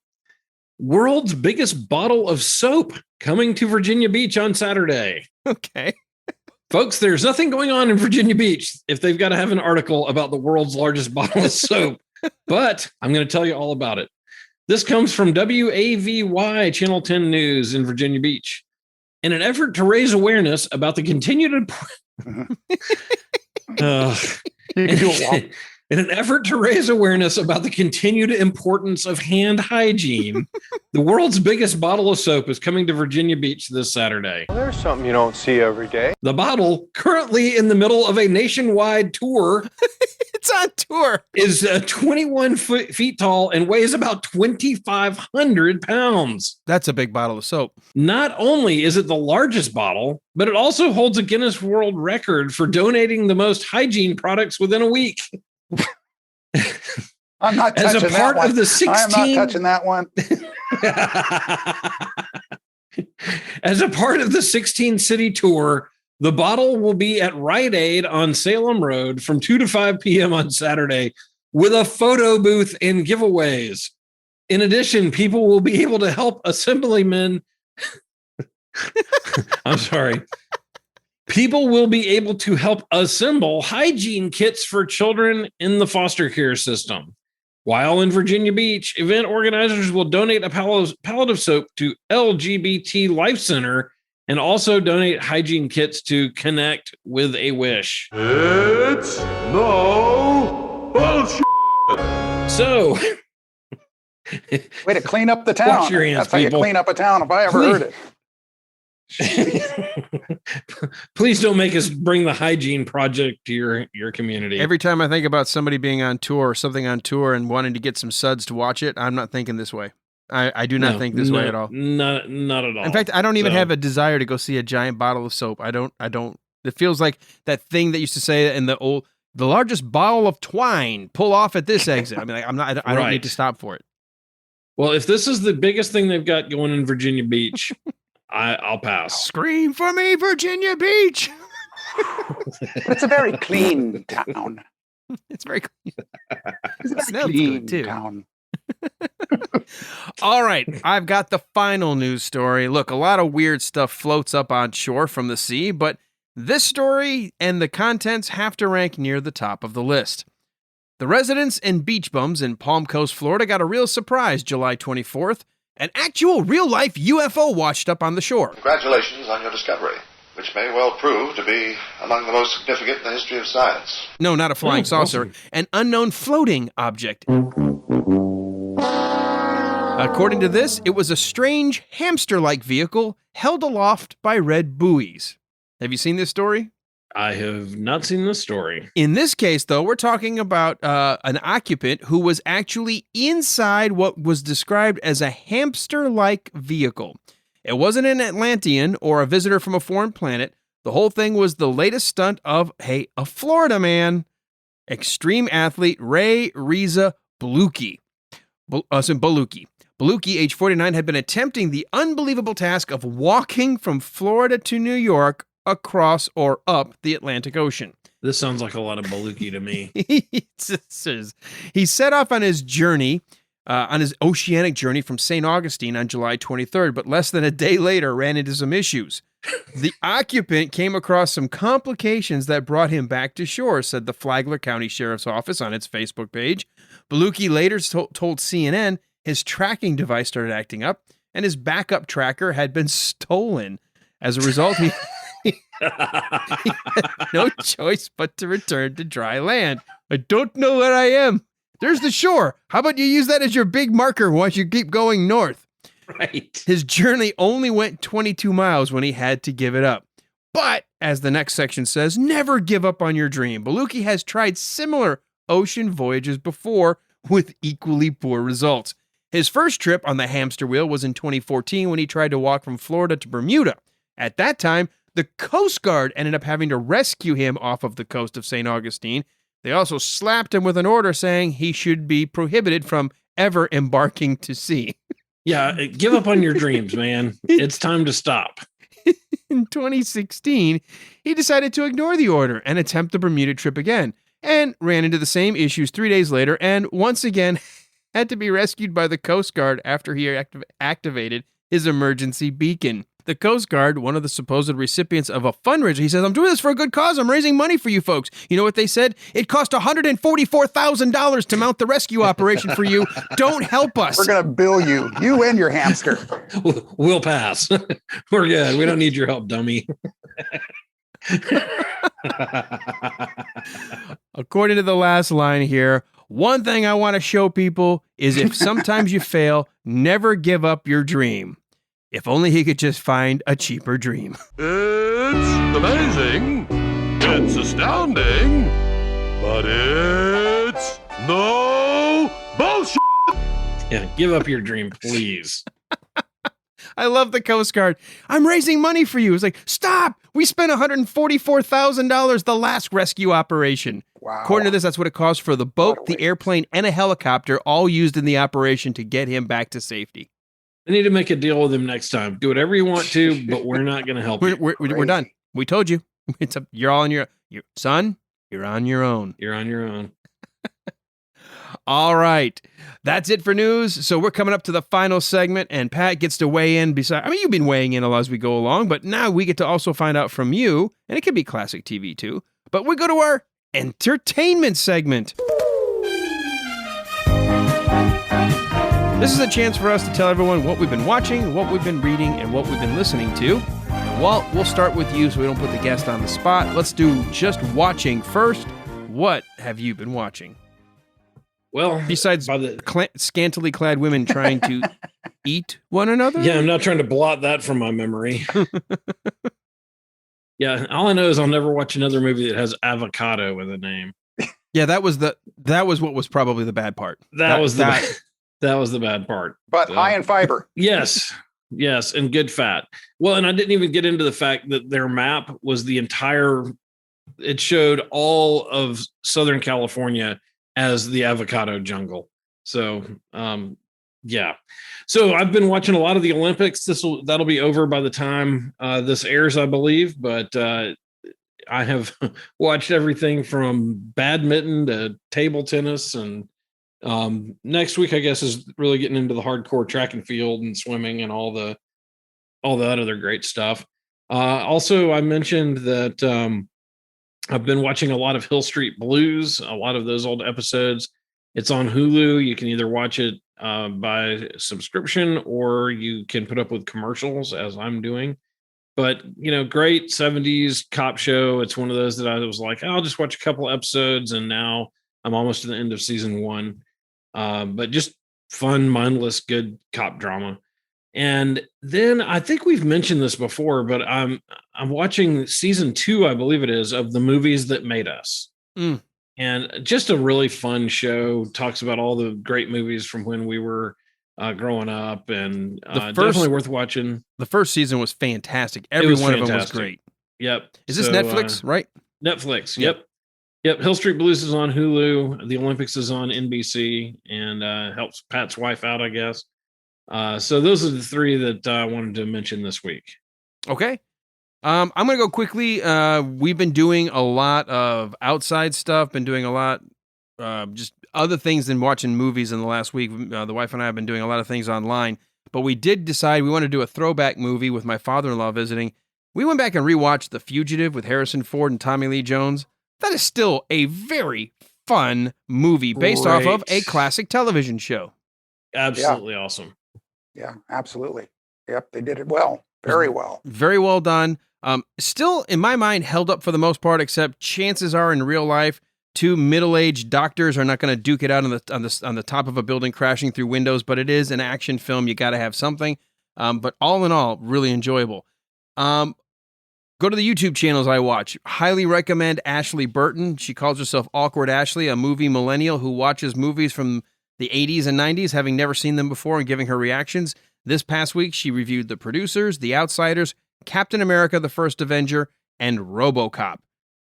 World's biggest bottle of soap coming to Virginia Beach on Saturday. Okay. Folks, there's nothing going on in Virginia Beach if they've got to have an article about the world's largest bottle of soap. But I'm going to tell you all about it. This comes from WAVY Channel 10 News in Virginia Beach. In an effort to raise awareness about the continued In an effort to raise awareness about the continued importance of hand hygiene, the world's biggest bottle of soap is coming to Virginia Beach this Saturday. Well, there's something you don't see every day. The bottle, currently in the middle of a nationwide tour, it's on tour, is 21 feet tall and weighs about 2,500 pounds. That's a big bottle of soap. Not only is it the largest bottle, but it also holds a Guinness World Record for donating the most hygiene products within a week. I'm not As touching a part that one. of the 16 I'm not touching that one. As a part of the 16-city tour, the bottle will be at Rite Aid on Salem Road from 2 to 5 p.m. on Saturday with a photo booth and giveaways. In addition, people will be able to help assemblymen. I'm sorry. People will be able to help assemble hygiene kits for children in the foster care system. While in Virginia Beach, event organizers will donate a pallet of soap to LGBT Life Center and also donate hygiene kits to Connect with a Wish. It's no bullshit. So, way to clean up the town. Wash your hands, That's how people. you clean up a town if I ever heard it. Please don't make us bring the hygiene project to your community. Every time I think about somebody being on tour or something on tour and wanting to get some suds to watch it, I'm not thinking this way. I do not think this way at all. Not at all. In fact, I don't even have a desire to go see a giant bottle of soap. I don't. It feels like that thing that used to say in the largest bottle of twine pull off at this exit. I mean, I don't need to stop for it. Well, if this is the biggest thing they've got going in Virginia Beach, I'll pass. Scream for me, Virginia Beach. It's a very clean town. It's very clean. It's a very clean town. All right, I've got the final news story. Look, a lot of weird stuff floats up on shore from the sea, but this story and the contents have to rank near the top of the list. The residents and beach bums in Palm Coast, Florida got a real surprise July 24th. An actual real-life UFO washed up on the shore. Congratulations on your discovery, which may well prove to be among the most significant in the history of science. No, not a flying saucer. Awesome. An unknown floating object. According to this, it was a strange hamster-like vehicle held aloft by red buoys. Have you seen this story? I have not seen this story. In this case, though, we're talking about an occupant who was actually inside what was described as a hamster-like vehicle. It wasn't an Atlantean or a visitor from a foreign planet. The whole thing was the latest stunt of, a Florida man, extreme athlete Ray Reza Baluki. Baluki, age 49, had been attempting the unbelievable task of walking from Florida to New York across or up the Atlantic Ocean. This sounds like a lot of Baluki to me. He set off on his journey, on his oceanic journey from St. Augustine on July 23rd, but less than a day later ran into some issues. The occupant came across some complications that brought him back to shore, said the Flagler County Sheriff's Office on its Facebook page. Baluki later told CNN his tracking device started acting up, and his backup tracker had been stolen. As a result, he had no choice but to return to dry land. I don't know where I am. There's the shore. How about you use that as your big marker once you keep going north? Right. His journey only went 22 miles when he had to give it up. But, as the next section says, never give up on your dream. Baluki has tried similar ocean voyages before with equally poor results. His first trip on the hamster wheel was in 2014 when he tried to walk from Florida to Bermuda. At that time, the Coast Guard ended up having to rescue him off of the coast of St. Augustine. They also slapped him with an order saying he should be prohibited from ever embarking to sea. Yeah, give up on your dreams, man. It's time to stop. In 2016, he decided to ignore the order and attempt the Bermuda trip again, and ran into the same issues 3 days later, and once again had to be rescued by the Coast Guard after he activated his emergency beacon. The Coast Guard, one of the supposed recipients of a fundraiser, he says, I'm doing this for a good cause. I'm raising money for you folks. You know what they said? It cost $144,000 to mount the rescue operation for you. Don't help us. We're going to bill you and your hamster. We'll pass. We're good. We don't need your help, dummy. According to the last line here, one thing I want to show people is if sometimes you fail, never give up your dream. If only he could just find a cheaper dream. It's amazing. It's astounding. But it's no bullshit. Yeah, give up your dream, please. I love the Coast Guard. I'm raising money for you. It's like, stop. We spent $144,000 the last rescue operation. Wow. Wow. According to this, that's what it cost for the boat, the airplane, and a helicopter, all used in the operation to get him back to safety. I need to make a deal with him next time. Do whatever you want to, but we're not going to help you. We're done. We told you. You're all on your son. You're on your own. You're on your own. All right. That's it for news. So we're coming up to the final segment, and Pat gets to weigh in. You've been weighing in a lot as we go along, but now we get to also find out from you, and it could be classic TV too, but we go to our entertainment segment. This is a chance for us to tell everyone what we've been watching, what we've been reading, and what we've been listening to. And Walt, we'll start with you so we don't put the guest on the spot. Let's do just watching first. What have you been watching? Well, besides scantily clad women trying to eat one another? Yeah, I'm not trying to blot that from my memory. Yeah, all I know is I'll never watch another movie that has avocado with a name. Yeah, that was what was probably the bad part. That was the bad part. But high in fiber. Yes, and good fat. Well, and I didn't even get into the fact that their map was it showed all of Southern California as the avocado jungle. So, yeah. So I've been watching a lot of the Olympics. That'll be over by the time this airs, I believe. But I have watched everything from badminton to table tennis, and next week, I guess, is really getting into the hardcore track and field and swimming and all that other great stuff. Also, I mentioned that I've been watching a lot of Hill Street Blues, a lot of those old episodes. It's on Hulu. You can either watch it by subscription, or you can put up with commercials, as I'm doing. But, great 70s cop show. It's one of those that I was like, I'll just watch a couple episodes, and now I'm almost to the end of season 1. But just fun, mindless, good cop drama. And then I think we've mentioned this before, but I'm watching season 2, I believe it is, of The Movies That Made Us. And just a really fun show. Talks about all the great movies from when we were growing up, and definitely worth watching. The first season was fantastic. Every one of them was great. Yep. Is this Netflix, right? Netflix. Yep. Hill Street Blues is on Hulu. The Olympics is on NBC, and helps Pat's wife out, I guess. So those are the 3 that I wanted to mention this week. Okay. I'm going to go quickly. We've been doing a lot of outside stuff, been doing a lot, just other things than watching movies in the last week. The wife and I have been doing a lot of things online, but we did decide we want to do a throwback movie with my father-in-law visiting. We went back and rewatched The Fugitive with Harrison Ford and Tommy Lee Jones. That is still a very fun movie based off of a classic television show. Absolutely awesome. Yeah, absolutely. Yep, they did it well. Very well. Very well done. Still, in my mind, held up for the most part, except chances are in real life, 2 middle-aged doctors are not going to duke it out on the top of a building crashing through windows, but it is an action film. You got to have something. But all in all, really enjoyable. Go to the YouTube channels I watch. Highly recommend Ashley Burton. She calls herself Awkward Ashley, a movie millennial who watches movies from the 80s and 90s, having never seen them before, and giving her reactions. This past week, she reviewed The Producers, The Outsiders, Captain America, The First Avenger, and RoboCop.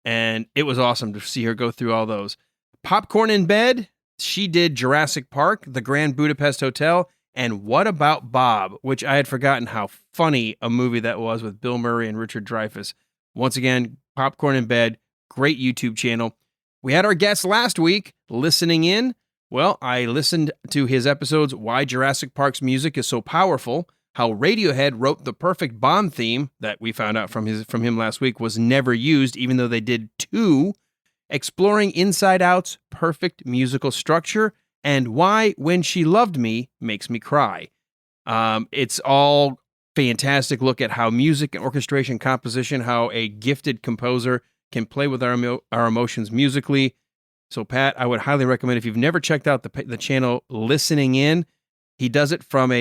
And it was awesome to see her go through all those. Popcorn in Bed, she did Jurassic Park, The Grand Budapest Hotel, and What About Bob, which I had forgotten how funny a movie that was with Bill Murray and Richard Dreyfuss. Once again, Popcorn in Bed, great YouTube channel. We had our guest last week, listening in. Well, I listened to his episodes, Why Jurassic Park's Music is So Powerful, how Radiohead wrote the perfect Bond theme that we found out from him last week was never used, even though they did 2, exploring Inside Out's perfect musical structure, and why When She Loved Me makes me cry. It's all fantastic look at how music and orchestration composition, how a gifted composer can play with our emotions musically. So, Pat, I would highly recommend, if you've never checked out the channel Listening In, he does it from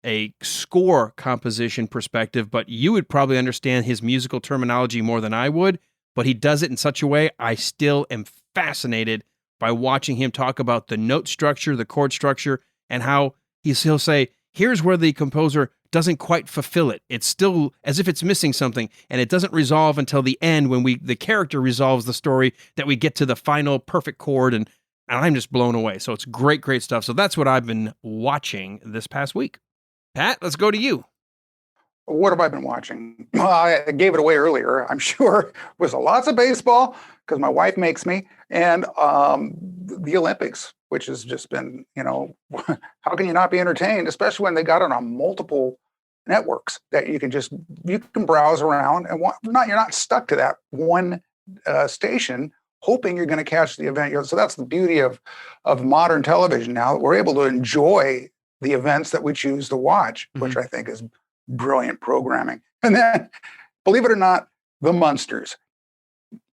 a score composition perspective, but you would probably understand his musical terminology more than I would, but he does it in such a way I still am fascinated by watching him talk about the note structure, the chord structure, and how he'll say, here's where the composer doesn't quite fulfill it. It's still as if it's missing something, and it doesn't resolve until the end when the character resolves the story, that we get to the final perfect chord, and I'm just blown away. So it's great, great stuff. So that's what I've been watching this past week. Pat, let's go to you. What have I been watching? Well, I gave it away earlier. I'm sure it was lots of baseball because my wife makes me, and the Olympics, which has just been, how can you not be entertained, especially when they got it on multiple networks that you can browse around and you're not stuck to that one station hoping you're going to catch the event. So that's the beauty of modern television now, that we're able to enjoy the events that we choose to watch, which I think is brilliant programming. And then, believe it or not, the Munsters.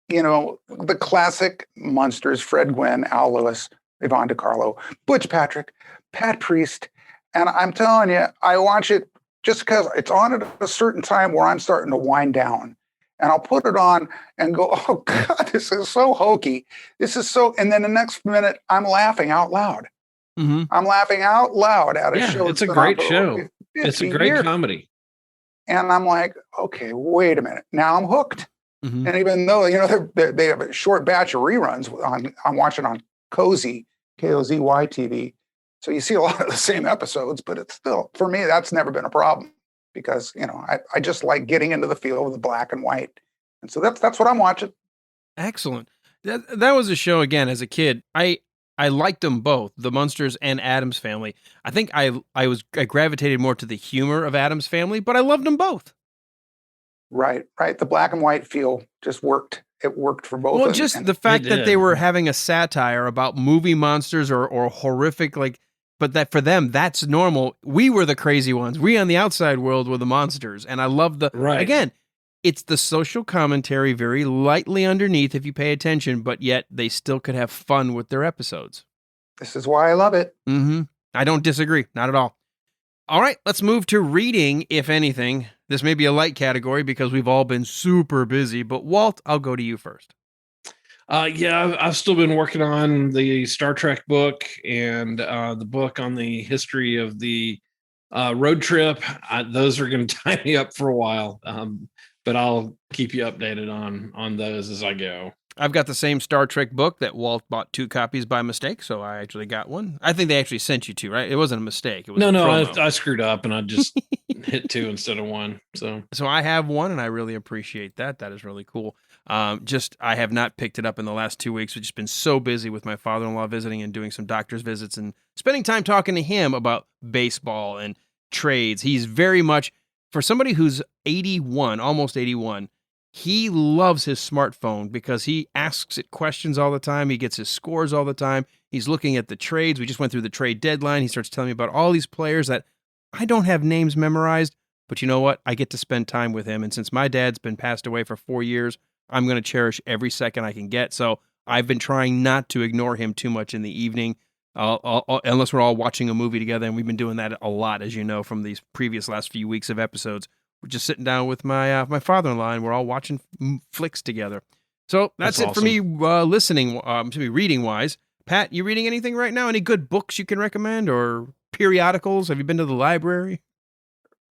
The classic Munsters: Fred Gwynne, Al Lewis, Yvonne DiCarlo, Butch Patrick, Pat Priest. And I'm telling you, I watch it just because it's on at a certain time where I'm starting to wind down. And I'll put it on and go, oh God, this is so hokey. This is so, and then the next minute I'm laughing out loud. I'm laughing out loud at a show. It's a great show. It's a great comedy. And I'm like, okay, wait a minute. Now I'm hooked. And even though, they have a short batch of reruns I'm watching on Cozy, K-O-Z-Y TV. So you see a lot of the same episodes, but it's still, for me, that's never been a problem because, I just like getting into the feel of the black and white. And so that's what I'm watching. Excellent. That was a show, again, as a kid. I liked them both, the Munsters and Addams Family. I think I gravitated more to the humor of Addams Family, but I loved them both. Right. The black and white feel just worked. It worked for both. Well, just the fact that they were having a satire about movie monsters or horrific, but that for them, that's normal. We were the crazy ones. We on the outside world were the monsters. And I love again, it's the social commentary very lightly underneath if you pay attention, but yet they still could have fun with their episodes. This is why I love it. I don't disagree. Not at all. All right, let's move to reading, if anything. This may be a light category because we've all been super busy, but Walt, I'll go to you first. I've still been working on the Star Trek book and the book on the history of the road trip. Those are going to tie me up for a while. But I'll keep you updated on those as I go. I've got the same Star Trek book that Walt bought 2 copies by mistake, so I actually got one. I think they actually sent you 2, right? It wasn't a mistake. It was I screwed up and I just hit 2 instead of 1. So I have one, and I really appreciate that. That is really cool. I have not picked it up in the last 2 weeks. We've just been so busy with my father-in-law visiting and doing some doctor's visits and spending time talking to him about baseball and trades. He's very much, for somebody who's 81, almost 81, he loves his smartphone because he asks it questions all the time. He gets his scores all the time. He's looking at the trades. We just went through the trade deadline. He starts telling me about all these players that I don't have names memorized, but you know what? I get to spend time with him. And since my dad's been passed away for 4 years, I'm going to cherish every second I can get. So I've been trying not to ignore him too much in the evening, unless we're all watching a movie together. And we've been doing that a lot, as you know, from these previous last few weeks of episodes. We're just sitting down with my father-in-law, and we're all watching flicks together. So that's it awesome. For me, reading-wise. Pat, you reading anything right now? Any good books you can recommend or periodicals? Have you been to the library?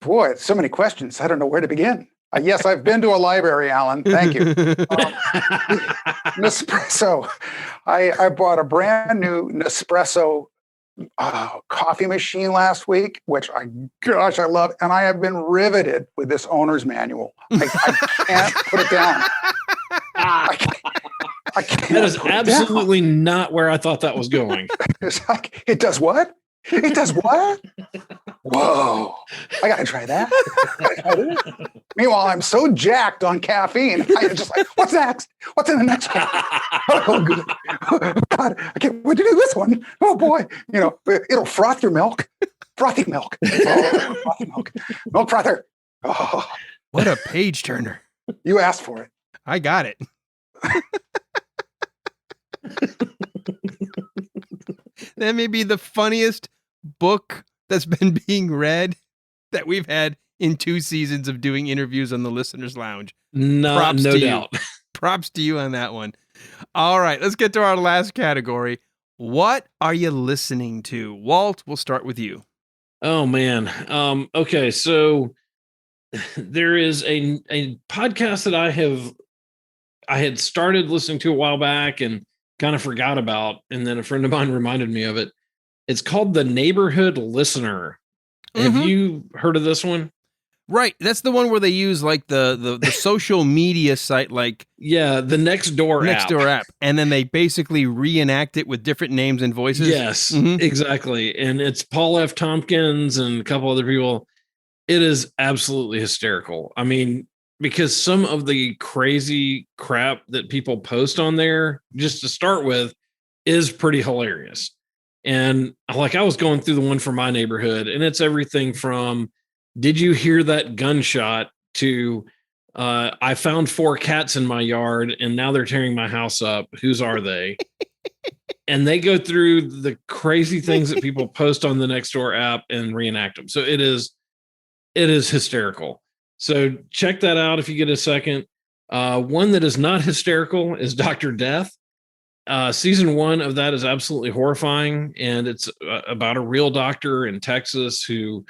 Boy, so many questions. I don't know where to begin. Yes, I've been to a library, Alan. Thank you. Nespresso. I bought a brand new Nespresso coffee machine last week, which I love, and I have been riveted with this owner's manual. I can't put it down. I can't. That is absolutely not where I thought that was going. It's like, it does what? It does what? Whoa! I gotta try that. Meanwhile, I'm so jacked on caffeine. I'm just like, what's next? What's in the next one? Oh, good. Oh, God, I can't wait to do this one. Oh boy, it'll froth your milk. Frothy milk. Oh, frothy milk. Milk frother. Oh, what a page turner! You asked for it. I got it. That may be the funniest book that's been being read that we've had in 2 seasons of doing interviews on the Listeners Lounge. No doubt. Props to you on that one. All right, let's get to our last category. What are you listening to? Walt, we'll start with you. Oh man. Okay, so there is a podcast that I had started listening to a while back and kind of forgot about, and then a friend of mine reminded me of it. It's called The Neighborhood Listener. Have you heard of this one? Right. That's the one where they use like the social media site, like the Nextdoor app. And then they basically reenact it with different names and voices. Yes, exactly. And it's Paul F. Tompkins and a couple other people. It is absolutely hysterical. I mean, because some of the crazy crap that people post on there, just to start with, is pretty hilarious. And like, I was going through the one for my neighborhood, and it's everything from, did you hear that gunshot, to I found 4 cats in my yard and now they're tearing my house up. Whose are they? And they go through the crazy things that people post on the Nextdoor app and reenact them. So it is hysterical. So check that out if you get a second. One that is not hysterical is Dr. Death. Season 1 of that is absolutely horrifying, and it's about a real doctor in Texas who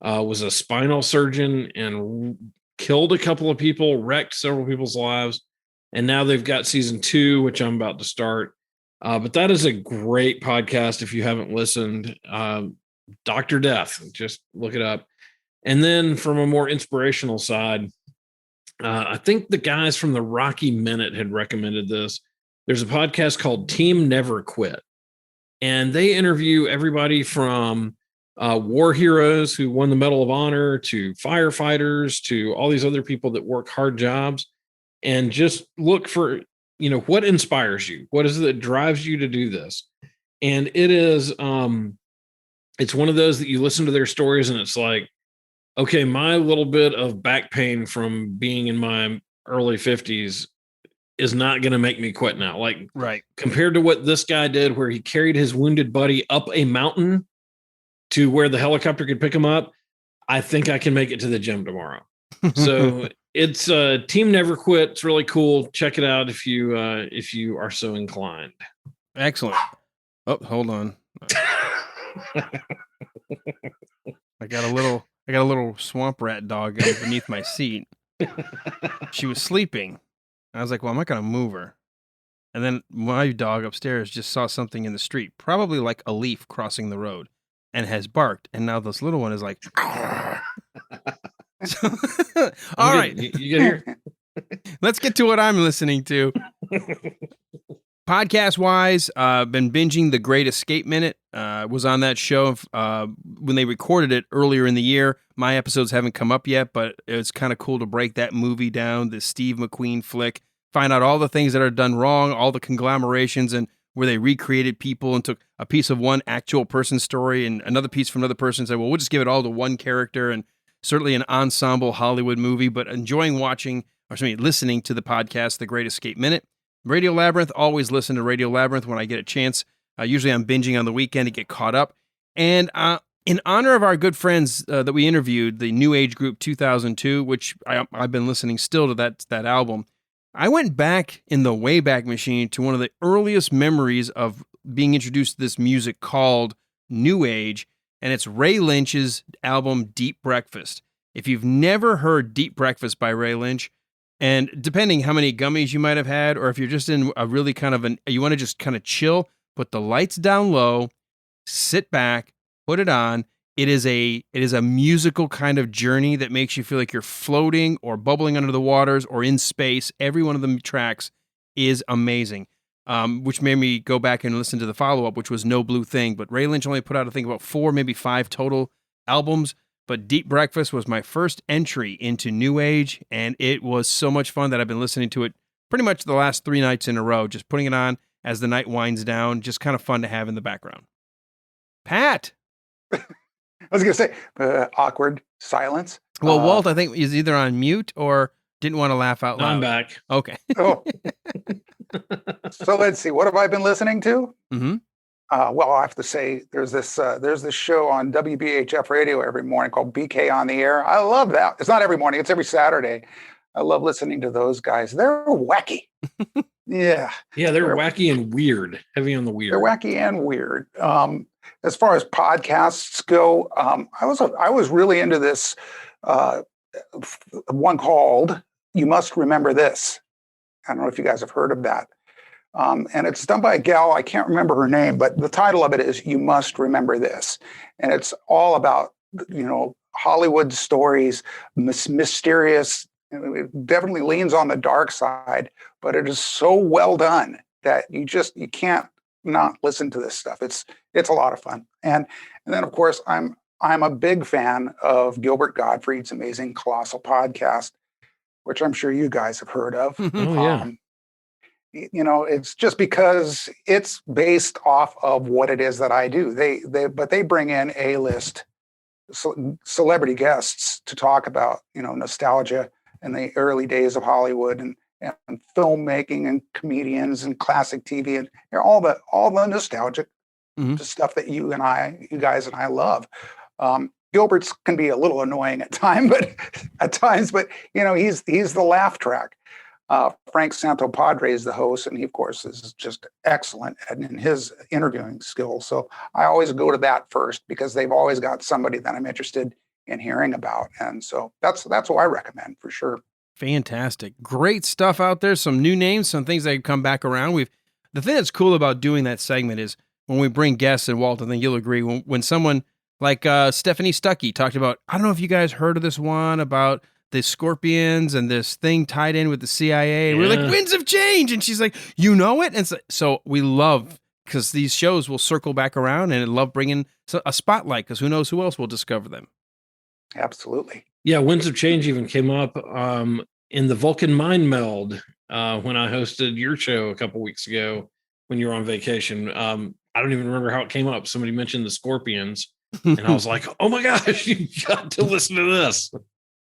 was a spinal surgeon and killed a couple of people, wrecked several people's lives, and now they've got season 2, which I'm about to start. But that is a great podcast if you haven't listened. Dr. Death, just look it up. And then from a more inspirational side, I think the guys from the Rocky Minute had recommended this. There's a podcast called Team Never Quit, and they interview everybody from war heroes who won the Medal of Honor to firefighters to all these other people that work hard jobs, and just look for, what inspires you? What is it that drives you to do this? And it is, it's one of those that you listen to their stories and it's like, okay, my little bit of back pain from being in my early 50s is not going to make me quit now. Like, right. Compared to what this guy did, where he carried his wounded buddy up a mountain to where the helicopter could pick him up, I think I can make it to the gym tomorrow. So it's Team Never Quit. It's really cool. Check it out if you are so inclined. Excellent. Oh, hold on. I got a little swamp rat dog beneath my seat. She was sleeping. I was like, well, I'm not going to move her. And then my dog upstairs just saw something in the street, probably like a leaf crossing the road, and has barked. And now this little one is like, so, all right. You get here. Let's get to what I'm listening to. Podcast wise, been binging The Great Escape Minute. Was on that show when they recorded it earlier in the year. My episodes haven't come up yet, but it's kind of cool to break that movie down, the Steve McQueen flick, find out all the things that are done wrong, all the conglomerations, and where they recreated people and took a piece of one actual person's story and another piece from another person and said, well, we'll just give it all to one character. And certainly an ensemble Hollywood movie, but enjoying listening to the podcast, The Great Escape Minute. Radio Labyrinth, always listen to Radio Labyrinth when I get a chance. Usually I'm binging on the weekend to get caught up. And in honor of our good friends that we interviewed, the New Age Group 2002, which I've been listening still to that album, I went back in the Wayback Machine to one of the earliest memories of being introduced to this music called New Age, and it's Ray Lynch's album Deep Breakfast. If you've never heard Deep Breakfast by Ray Lynch, and depending how many gummies you might have had, or if you're just in a really you want to just kind of chill, put the lights down low, sit back, put it on. It is a musical kind of journey that makes you feel like you're floating or bubbling under the waters or in space. Every one of the tracks is amazing, which made me go back and listen to the follow-up, which was No Blue Thing. But Ray Lynch only put out, I think, about 4, maybe 5 total albums. But Deep Breakfast was my first entry into New Age, and it was so much fun that I've been listening to it pretty much the last 3 nights in a row, just putting it on as the night winds down, just kind of fun to have in the background. Pat! I was going to say, awkward silence. Well, Walt, I think, is either on mute or didn't want to laugh out loud. I'm back. Okay. Oh. So let's see. What have I been listening to? Mm-hmm. Well, I have to say, there's this show on WBHF radio every morning called BK on the Air. I love that. It's not every morning. It's every Saturday. I love listening to those guys. They're wacky. Yeah. Yeah, they're wacky and weird. Heavy on the weird. They're wacky and weird. as far as podcasts go, I was really into this one called "You Must Remember This." I don't know if you guys have heard of that. And it's done by a gal, I can't remember her name, but the title of it is "You Must Remember This." And it's all about, Hollywood stories, mysterious. It definitely leans on the dark side, but it is so well done that you can't not listen to this stuff. It's a lot of fun. And then of course I'm a big fan of Gilbert Gottfried's amazing Colossal podcast, which I'm sure you guys have heard of. Oh yeah. It's just because it's based off of what it is that I do. But they bring in A-list celebrity guests to talk about, nostalgia in the early days of Hollywood and filmmaking and comedians and classic TV and all the nostalgic stuff that you guys and I love. Gilbert's can be a little annoying at times, but he's the laugh track. Frank Santopadre is the host, and he, of course, is just excellent in his interviewing skills. So I always go to that first because they've always got somebody that I'm interested in hearing about. And so that's what I recommend for sure. Fantastic. Great stuff out there. Some new names, some things that have come back around. The thing that's cool about doing that segment is when we bring guests, and Walt, I think you'll agree, when someone like Stephanie Stuckey talked about, I don't know if you guys heard of this one about the Scorpions and this thing tied in with the CIA. Yeah. We're like, winds of change. And she's like, you know it? And so we love, because these shows will circle back around, and I love bringing a spotlight, because who knows who else will discover them. Absolutely. Yeah, Winds of Change even came up in the Vulcan Mind Meld when I hosted your show a couple weeks ago when you were on vacation. I don't even remember how it came up. Somebody mentioned the Scorpions, and I was like, oh my gosh, you got to listen to this.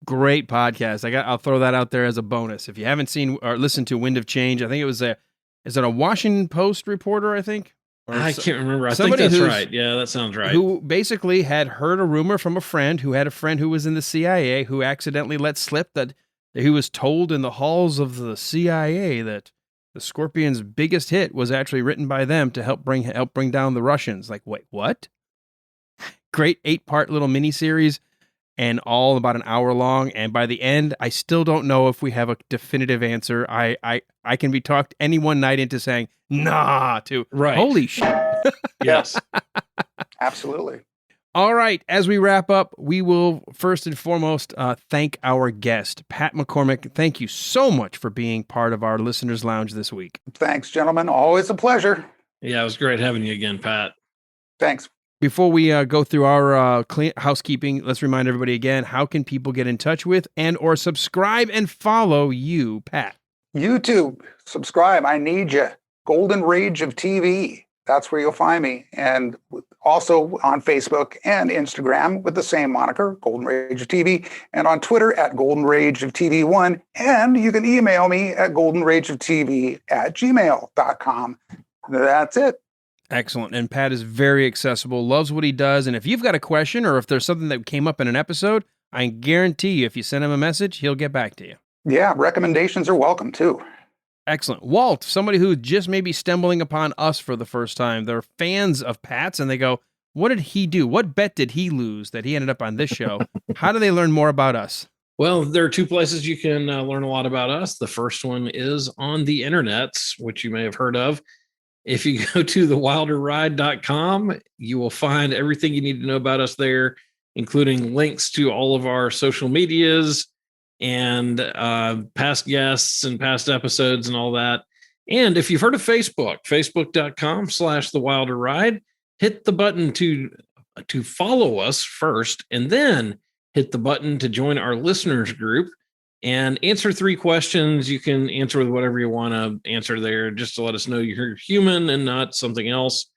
Great podcast. I'll throw that out there as a bonus. If you haven't seen or listened to Wind of Change, I think it was is it a Washington Post reporter, I think? I can't remember. I think that's right. Yeah, that sounds right. Who basically had heard a rumor from a friend who had a friend who was in the CIA who accidentally let slip that he was told in the halls of the CIA that the Scorpions' biggest hit was actually written by them to help bring down the Russians. Like, wait, what? Great 8-part little miniseries, and all about an hour long. And by the end, I still don't know if we have a definitive answer. I can be talked any one night into saying, nah, to right. Holy shit. Yes. Absolutely. All right. As we wrap up, we will first and foremost thank our guest, Pat McCormack. Thank you so much for being part of our Listeners Lounge this week. Thanks, gentlemen. Always a pleasure. Yeah, it was great having you again, Pat. Thanks. Before we go through our housekeeping, let's remind everybody again, how can people get in touch with and or subscribe and follow you, Pat? YouTube, subscribe. I need you. Golden Rage of TV. That's where you'll find me. And also on Facebook and Instagram with the same moniker, Golden Rage of TV, and on Twitter at Golden Rage of TV1. And you can email me at goldenrageoftv@gmail.com. That's it. Excellent. And Pat is very accessible, loves what he does. And if you've got a question or if there's something that came up in an episode, I guarantee you, if you send him a message, he'll get back to you. Yeah, recommendations are welcome too. Excellent. Walt, somebody who just may be stumbling upon us for the first time. They're fans of Pat's and they go, what did he do? What bet did he lose that he ended up on this show? How do they learn more about us? Well, there are two places you can learn a lot about us. The first one is on the internets, which you may have heard of. If you go to thewilderride.com, you will find everything you need to know about us there, including links to all of our social medias and past guests and past episodes and all that. And if you've heard of Facebook, facebook.com/thewilderride, hit the button to follow us first, and then hit the button to join our listeners group and answer 3 questions. You can answer with whatever you want to answer there, just to let us know you're human and not something else.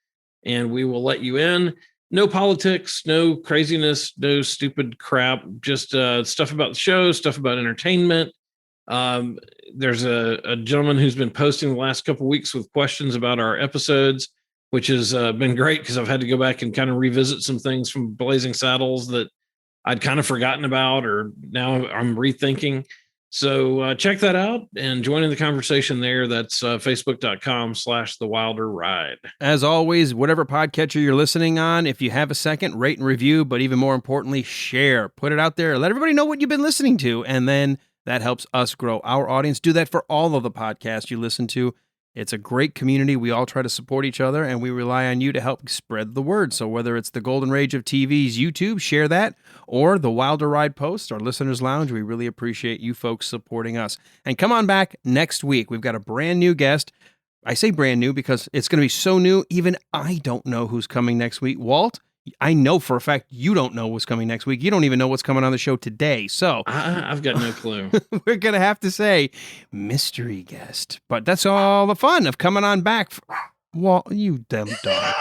And we will let you in. No politics, no craziness, no stupid crap, just stuff about the show, stuff about entertainment. There's a gentleman who's been posting the last couple of weeks with questions about our episodes, which has been great because I've had to go back and kind of revisit some things from Blazing Saddles that I'd kind of forgotten about, or now I'm rethinking. So check that out and join in the conversation there. That's facebook.com/The Wilder Ride. As always, whatever podcatcher you're listening on, if you have a second, rate and review, but even more importantly, share. Put it out there. Let everybody know what you've been listening to, and then that helps us grow our audience. Do that for all of the podcasts you listen to. It's a great community. We all try to support each other, and we rely on you to help spread the word. So whether it's the Golden Rage of TV's YouTube, share that, or the Wilder Ride post, our Listeners Lounge, we really appreciate you folks supporting us. And come on back next week. We've got a brand new guest. I say brand new because it's going to be so new, even I don't know who's coming next week. Walt, I know for a fact you don't know what's coming next week. You don't even know what's coming on the show today. So I've got no clue. We're going to have to say mystery guest. But that's all the fun of coming on back. Walt, you dumb dog.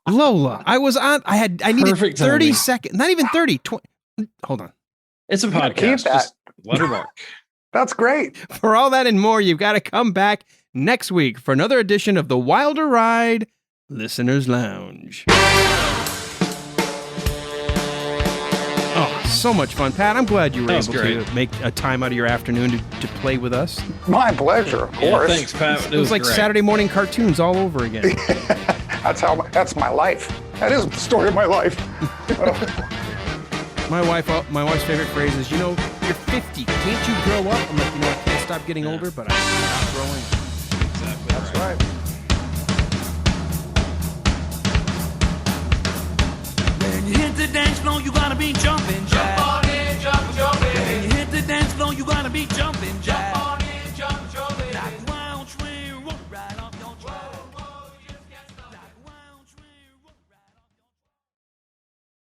Lola, I needed Perfect 30 timing. seconds. Not even 30. 20, hold on. It's a Keep podcast. that. Just let her bark. That's great. For all that and more, you've got to come back next week for another edition of the Wilder Ride Listeners Lounge. Oh, so much fun, Pat. I'm glad you were able to make a time out of your afternoon to play with us. My pleasure, of course. Yeah, thanks, Pat. It was like great. Saturday morning cartoons all over again. That's my life. That is the story of my life. My wife's favorite phrase is, you're 50. Can't you grow up? I'm like, I can't stop getting older, but I'm not growing. Exactly. That's right. When you hit the dance floor, you gotta be jumping jack.